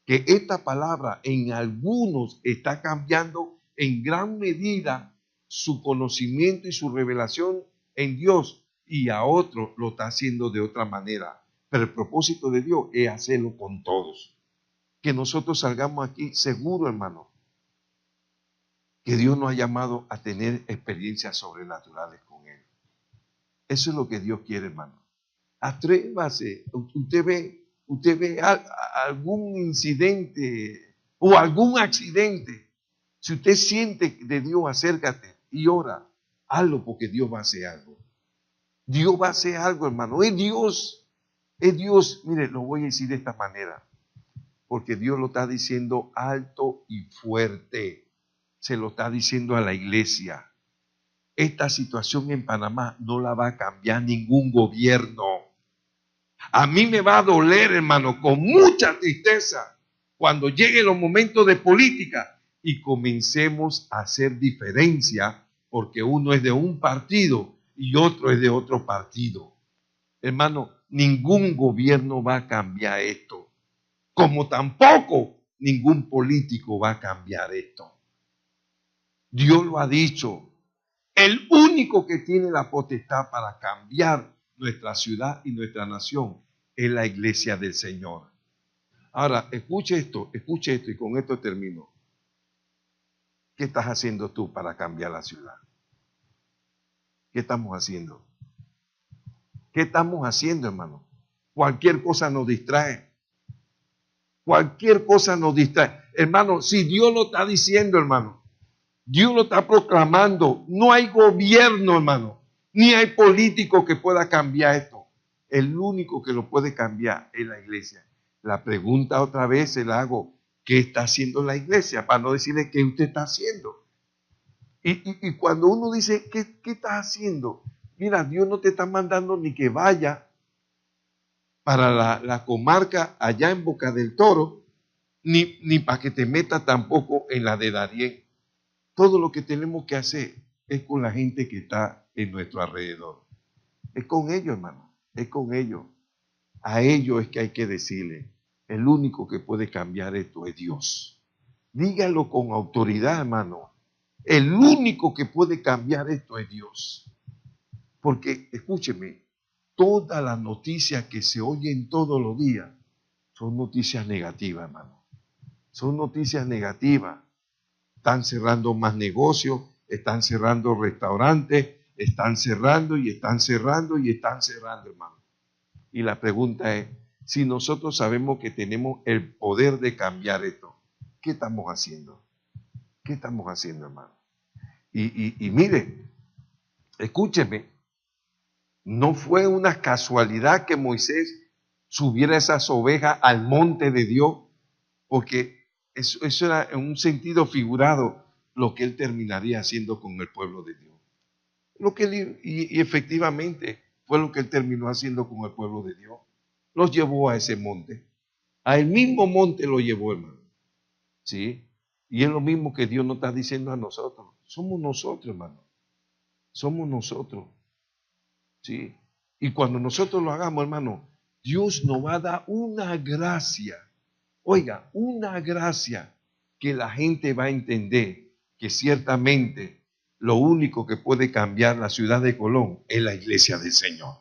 Que esta palabra en algunos está cambiando en gran medida su conocimiento y su revelación en Dios, y a otros lo está haciendo de otra manera. Pero el propósito de Dios es hacerlo con todos. Que nosotros salgamos aquí seguro, hermano, que Dios nos ha llamado a tener experiencias sobrenaturales con Él. Eso es lo que Dios quiere, hermano. Atrévase. Usted ve algún incidente o algún accidente. Si usted siente de Dios, acércate. y ora. Hazlo porque Dios va a hacer algo. Dios va a hacer algo, hermano. Es Dios. Es Dios. Mire, lo voy a decir de esta manera. Porque Dios lo está diciendo alto y fuerte. Se lo está diciendo a la iglesia. Esta situación en Panamá no la va a cambiar ningún gobierno. A mí me va a doler, hermano, con mucha tristeza, cuando lleguen los momentos de política y comencemos a hacer diferencia, porque uno es de un partido y otro es de otro partido. Hermano, ningún gobierno va a cambiar esto, como tampoco ningún político va a cambiar esto. Dios lo ha dicho. El único que tiene la potestad para cambiar nuestra ciudad y nuestra nación es la iglesia del Señor. Ahora, escuche esto y con esto termino. ¿Qué estás haciendo tú para cambiar la ciudad? ¿Qué estamos haciendo? ¿Qué estamos haciendo, hermano? Cualquier cosa nos distrae. Cualquier cosa nos distrae. Hermano, si Dios lo está diciendo, hermano, Dios lo está proclamando, no hay gobierno, hermano, ni hay político que pueda cambiar esto. El único que lo puede cambiar es la iglesia. La pregunta otra vez se la hago, ¿qué está haciendo la iglesia? Para no decirle qué usted está haciendo. Y cuando uno dice, ¿qué estás haciendo? Mira, Dios no te está mandando ni que vaya para la comarca allá en Boca del Toro, ni para que te metas tampoco en la de Darién. Todo lo que tenemos que hacer es con la gente que está en nuestro alrededor. Es con ellos, hermano, es con ellos. A ellos es que hay que decirle, el único que puede cambiar esto es Dios. Dígalo con autoridad, hermano. El único que puede cambiar esto es Dios. Porque, escúcheme, todas las noticias que se oyen todos los días son noticias negativas, hermano. Son noticias negativas. Están cerrando más negocios, están cerrando restaurantes, están cerrando y están cerrando y están cerrando, hermano. Y la pregunta es, si nosotros sabemos que tenemos el poder de cambiar esto, ¿qué estamos haciendo? ¿Qué estamos haciendo, hermano? Y mire, escúcheme, no fue una casualidad que Moisés subiera esas ovejas al monte de Dios, porque eso era en un sentido figurado lo que él terminaría haciendo con el pueblo de Dios. Y efectivamente fue lo que él terminó haciendo con el pueblo de Dios. Los llevó a ese monte. A el mismo monte lo llevó, hermano. ¿Sí? Y es lo mismo que Dios nos está diciendo a nosotros. Somos nosotros, hermano. Somos nosotros. ¿Sí? Y cuando nosotros lo hagamos, hermano, Dios nos va a dar una gracia. Oiga, una gracia que la gente va a entender que ciertamente lo único que puede cambiar la ciudad de Colón es la iglesia del Señor.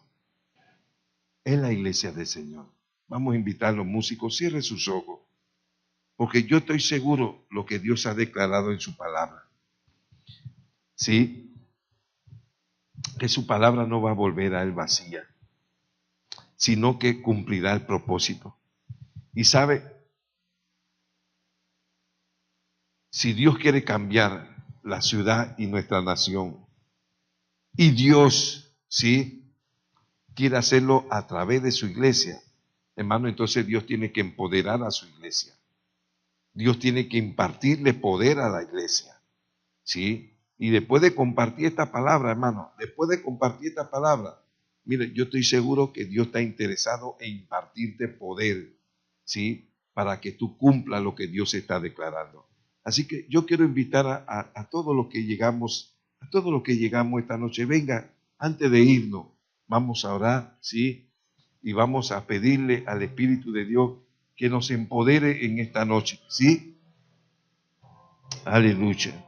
Es la iglesia del Señor. Vamos a invitar a los músicos, cierren sus ojos, porque yo estoy seguro lo que Dios ha declarado en su palabra. ¿Sí? Que su palabra no va a volver a él vacía, sino que cumplirá el propósito. Y sabe, si Dios quiere cambiar la ciudad y nuestra nación, y Dios, ¿sí?, quiere hacerlo a través de su iglesia, hermano, entonces Dios tiene que empoderar a su iglesia. Dios tiene que impartirle poder a la iglesia, ¿sí? Y después de compartir esta palabra, hermano, después de compartir esta palabra, mire, yo estoy seguro que Dios está interesado en impartirte poder, ¿sí?, para que tú cumplas lo que Dios está declarando. Así que yo quiero invitar a todos los que llegamos, esta noche, venga, antes de irnos, vamos a orar, ¿sí? Y vamos a pedirle al Espíritu de Dios que nos empodere en esta noche, ¿sí? Aleluya.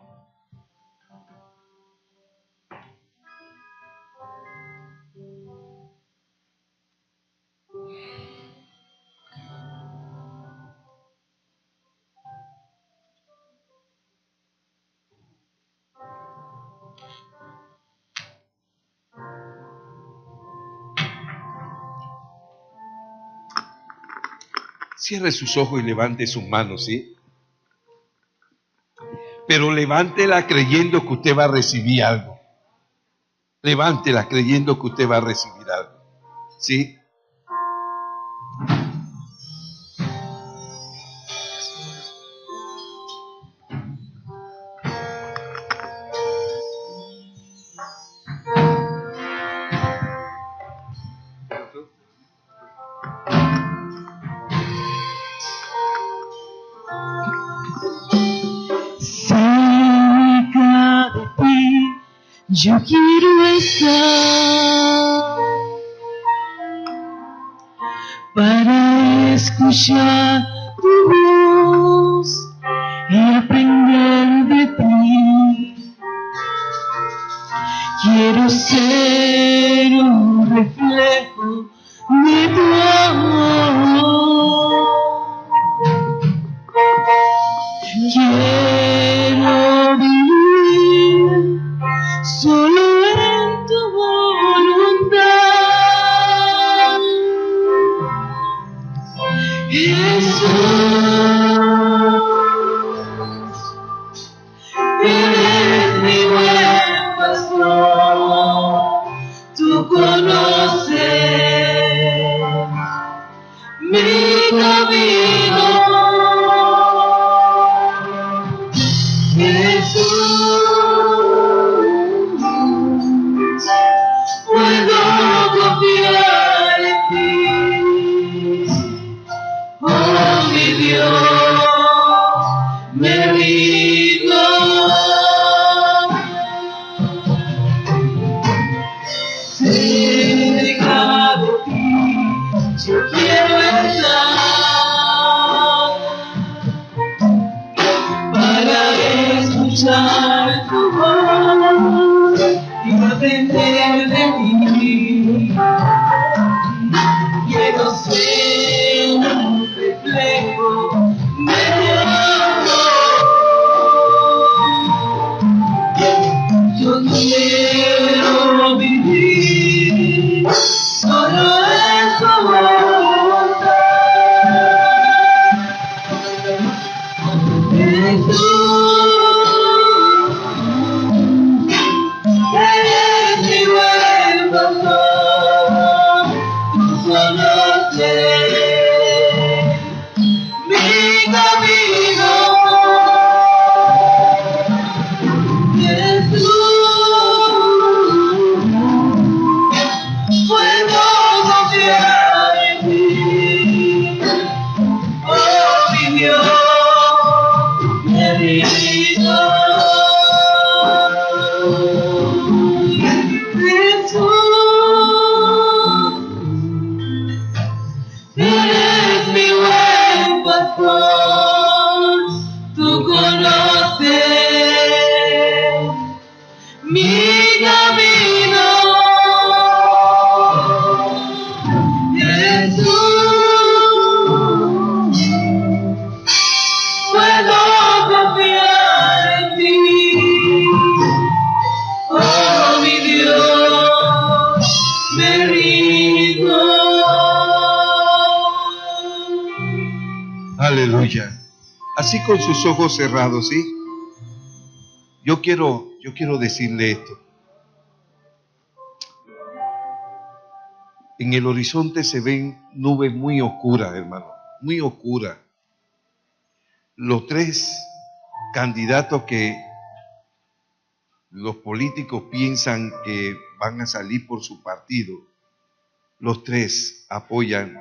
Cierre sus ojos y levante sus manos, ¿sí? Pero levántela creyendo que usted va a recibir algo. Levántela creyendo que usted va a recibir algo. ¿Sí? Cerca de ti yo quiero estar para escuchar tu voz y aprender de ti. Quiero ser un reflejo de tu amor. Quiero vivir solo en tu voluntad. Jesús, eres mi buen pastor. Tú conoces mi camino. Jesús, puedo confiar en ti. Oh, mi Dios, me rindo. Cerca de ti, yo quiero estar para escuchar tu voz y aprender de ti. Quiero ser un reflejo de tu amor. Yo quiero vivir solo en tu voluntad. Jesús, eres mi buen pastor. Tú conoces mi camino. Jesús, puedo confiar en ti. Oh, mi Dios, me rindo. Jesús, eres mi buen pastor. Tú conoces mi camino. Jesús, puedo confiar en ti. Oh, mi Dios, me rindo. Aleluya. Así con sus ojos cerrados, ¿sí? Yo quiero decirle esto. En el horizonte se ven nubes muy oscuras, hermano, muy oscuras. Los tres candidatos que los políticos piensan que van a salir por su partido, los tres apoyan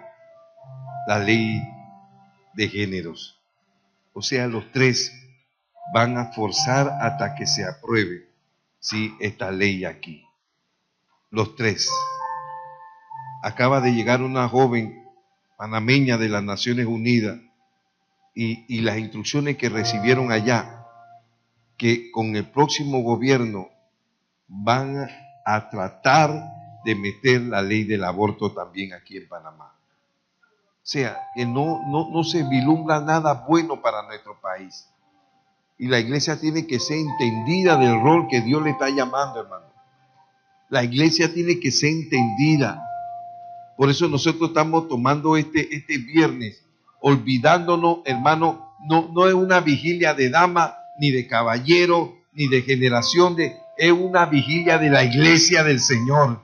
la ley de géneros. O sea, los tres van a forzar hasta que se apruebe, ¿sí?, esta ley aquí. Los tres. Acaba de llegar una joven panameña de las Naciones Unidas y las instrucciones que recibieron allá, que con el próximo gobierno van a tratar de meter la ley del aborto también aquí en Panamá. O sea, que no se vislumbra nada bueno para nuestro país. Y la iglesia tiene que ser entendida del rol que Dios le está llamando, hermano. La iglesia tiene que ser entendida. Por eso nosotros estamos tomando este viernes, olvidándonos, hermano, no es una vigilia de dama ni de caballero, ni de generación es una vigilia de la iglesia del Señor.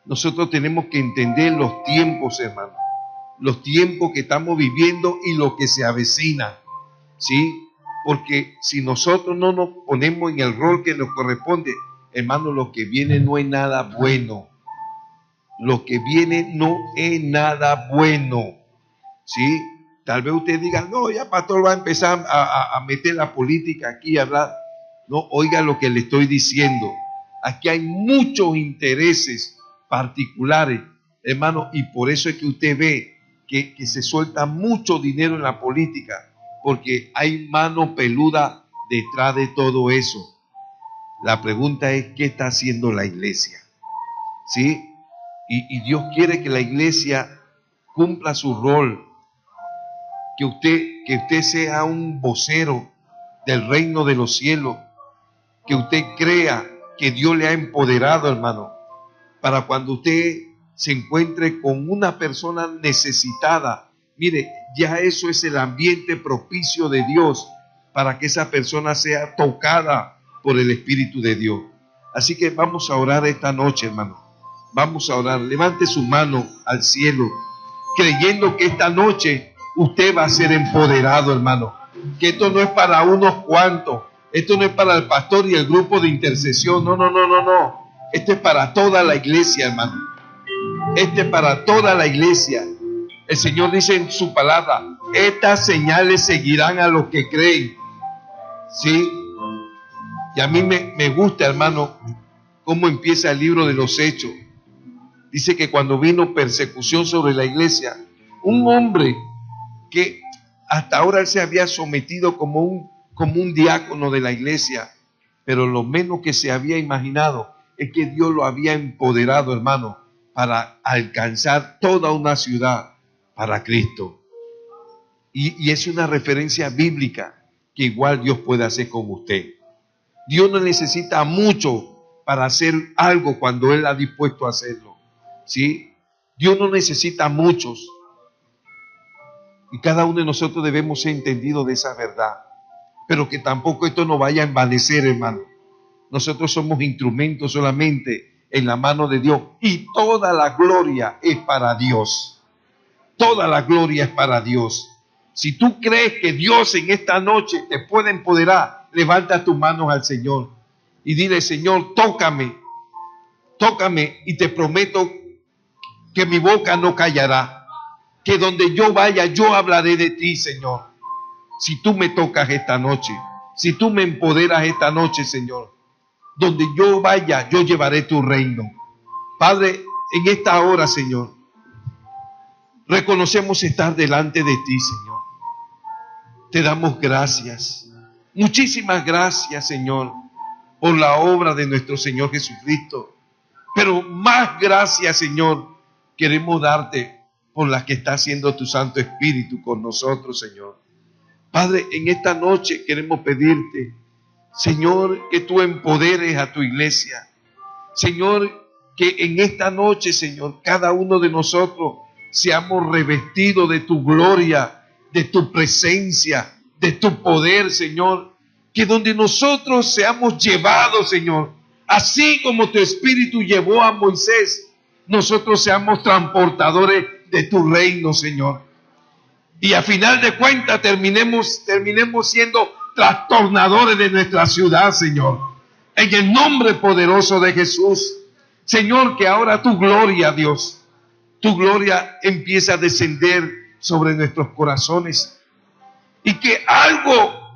Nosotros tenemos que entender los tiempos, hermano, los tiempos que estamos viviendo y lo que se avecina, ¿sí? Porque si nosotros no nos ponemos en el rol que nos corresponde, hermano, lo que viene no es nada bueno. Lo que viene no es nada bueno, ¿sí? Tal vez usted diga, no, ya pastor va a empezar a meter la política aquí, a hablar. No, oiga lo que le estoy diciendo. Aquí hay muchos intereses particulares, hermano, y por eso es que usted ve que se suelta mucho dinero en la política, porque hay mano peluda detrás de todo eso. La pregunta es, ¿qué está haciendo la iglesia? ¿Sí? Y Dios quiere que la iglesia cumpla su rol, que usted sea un vocero del reino de los cielos, que usted crea que Dios le ha empoderado, hermano, para cuando usted se encuentre con una persona necesitada. Mire, ya eso es el ambiente propicio de Dios para que esa persona sea tocada por el Espíritu de Dios. Así que vamos a orar esta noche, hermano. Vamos a orar. Levante su mano al cielo, creyendo que esta noche usted va a ser empoderado, hermano. Que esto no es para unos cuantos. Esto no es para el pastor y el grupo de intercesión. No. Esto es para toda la iglesia, hermano. Esto es para toda la iglesia. El Señor dice en su palabra, estas señales seguirán a los que creen. ¿Sí? Y a mí me gusta, hermano, cómo empieza el libro de los Hechos. Dice que cuando vino persecución sobre la iglesia, un hombre que hasta ahora él se había sometido como un diácono de la iglesia, pero lo menos que se había imaginado es que Dios lo había empoderado, hermano, para alcanzar toda una ciudad para Cristo. Y es una referencia bíblica que igual Dios puede hacer con usted. Dios no necesita mucho para hacer algo cuando Él ha dispuesto a hacerlo. ¿Sí? Dios no necesita muchos. Y cada uno de nosotros debemos ser entendidos de esa verdad. Pero que tampoco esto nos vaya a envanecer, hermano. Nosotros somos instrumentos solamente en la mano de Dios. Y toda la gloria es para Dios. Toda la gloria es para Dios. Si tú crees que Dios en esta noche te puede empoderar, levanta tus manos al Señor y dile, Señor, tócame y te prometo que mi boca no callará, que donde yo vaya yo hablaré de ti, Señor. Si tú me tocas esta noche, si tú me empoderas esta noche, Señor, donde yo vaya yo llevaré tu reino. Padre, en esta hora, Señor, reconocemos estar delante de ti, Señor. Te damos gracias. Muchísimas gracias, Señor, por la obra de nuestro Señor Jesucristo. Pero más gracias, Señor, queremos darte por la que está haciendo tu Santo Espíritu con nosotros, Señor. Padre, en esta noche queremos pedirte, Señor, que tú empoderes a tu iglesia. Señor, que en esta noche, Señor, cada uno de nosotros seamos revestidos de tu gloria, de tu presencia, de tu poder, Señor. Que donde nosotros seamos llevados, Señor, así como tu Espíritu llevó a Moisés, nosotros seamos transportadores de tu reino, Señor. Y a final de cuentas terminemos siendo trastornadores de nuestra ciudad, Señor. En el nombre poderoso de Jesús. Señor, que ahora tu gloria, Dios, tu gloria empieza a descender sobre nuestros corazones. Y que algo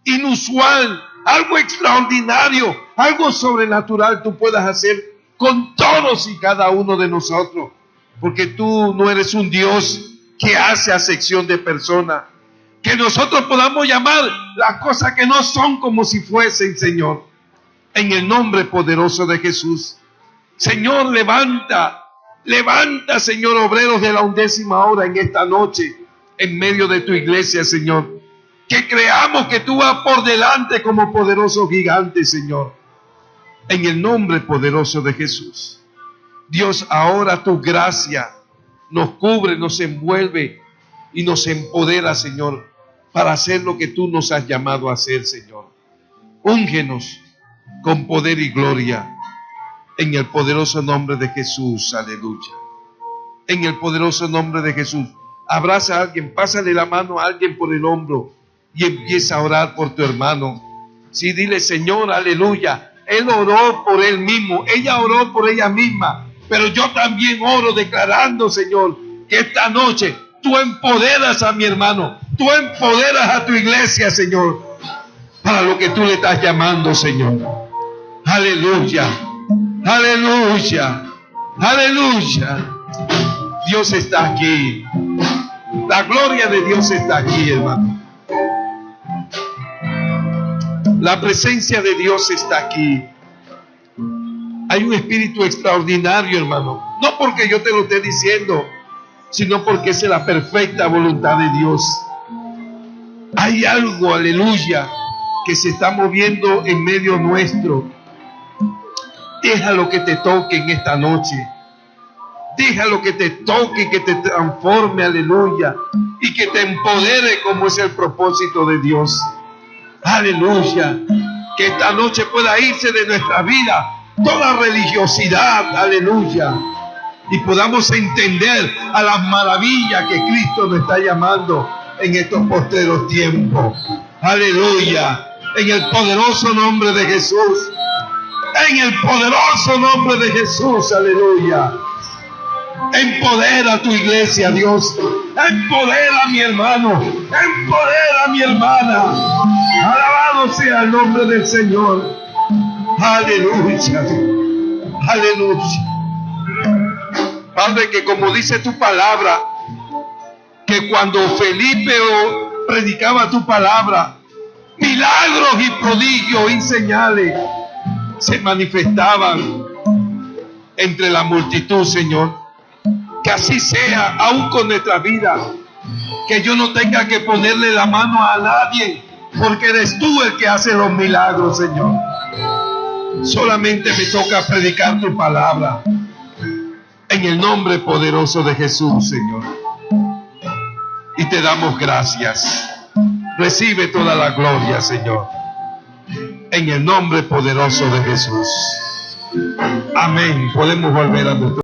inusual, algo extraordinario, algo sobrenatural tú puedas hacer con todos y cada uno de nosotros. Porque tú no eres un Dios que hace acepción de personas. Que nosotros podamos llamar las cosas que no son como si fuesen, Señor. En el nombre poderoso de Jesús. Señor, levanta, Señor, obreros de la 11ª hora en esta noche, en medio de tu iglesia, Señor. Que creamos que tú vas por delante como poderoso gigante, Señor. En el nombre poderoso de Jesús. Dios, ahora tu gracia nos cubre, nos envuelve y nos empodera, Señor, para hacer lo que tú nos has llamado a hacer, Señor. Úngenos con poder y gloria en el poderoso nombre de Jesús. Aleluya. En el poderoso nombre de Jesús. Abraza a alguien, pásale la mano a alguien por el hombro y empieza a orar por tu hermano. Sí, dile: Señor, aleluya. Él oró por él mismo, ella oró por ella misma, pero yo también oro declarando, Señor, que esta noche tú empoderas a mi hermano, tú empoderas a tu iglesia, Señor, para lo que tú le estás llamando, Señor. Aleluya, aleluya, aleluya. Dios está aquí. La gloria de Dios está aquí, hermano. La presencia de Dios está aquí. Hay un espíritu extraordinario, hermano. No porque yo te lo esté diciendo, sino porque es la perfecta voluntad de Dios. Hay algo, aleluya, que se está moviendo en medio nuestro. Déjalo que te toque en esta noche. Déjalo que te toque, que te transforme, aleluya, y que te empodere como es el propósito de Dios. Aleluya. Que esta noche pueda irse de nuestra vida toda religiosidad, aleluya, y podamos entender a las maravillas que Cristo nos está llamando en estos postreros tiempos. Aleluya. En el poderoso nombre de Jesús. En el poderoso nombre de Jesús, aleluya. Empodera a tu iglesia, Dios. Empodera a mi hermano. Empodera a mi hermana. Alabado sea el nombre del Señor. Aleluya. Aleluya. Padre, que como dice tu palabra, que cuando Felipe predicaba tu palabra, milagros y prodigios y señales se manifestaban entre la multitud, Señor. Que así sea, aún con nuestra vida. Que yo no tenga que ponerle la mano a nadie, porque eres tú el que hace los milagros, Señor. Solamente me toca predicar tu palabra. En el nombre poderoso de Jesús, Señor. Y te damos gracias. Recibe toda la gloria, Señor. En el nombre poderoso de Jesús. Amén. Podemos volver a nuestro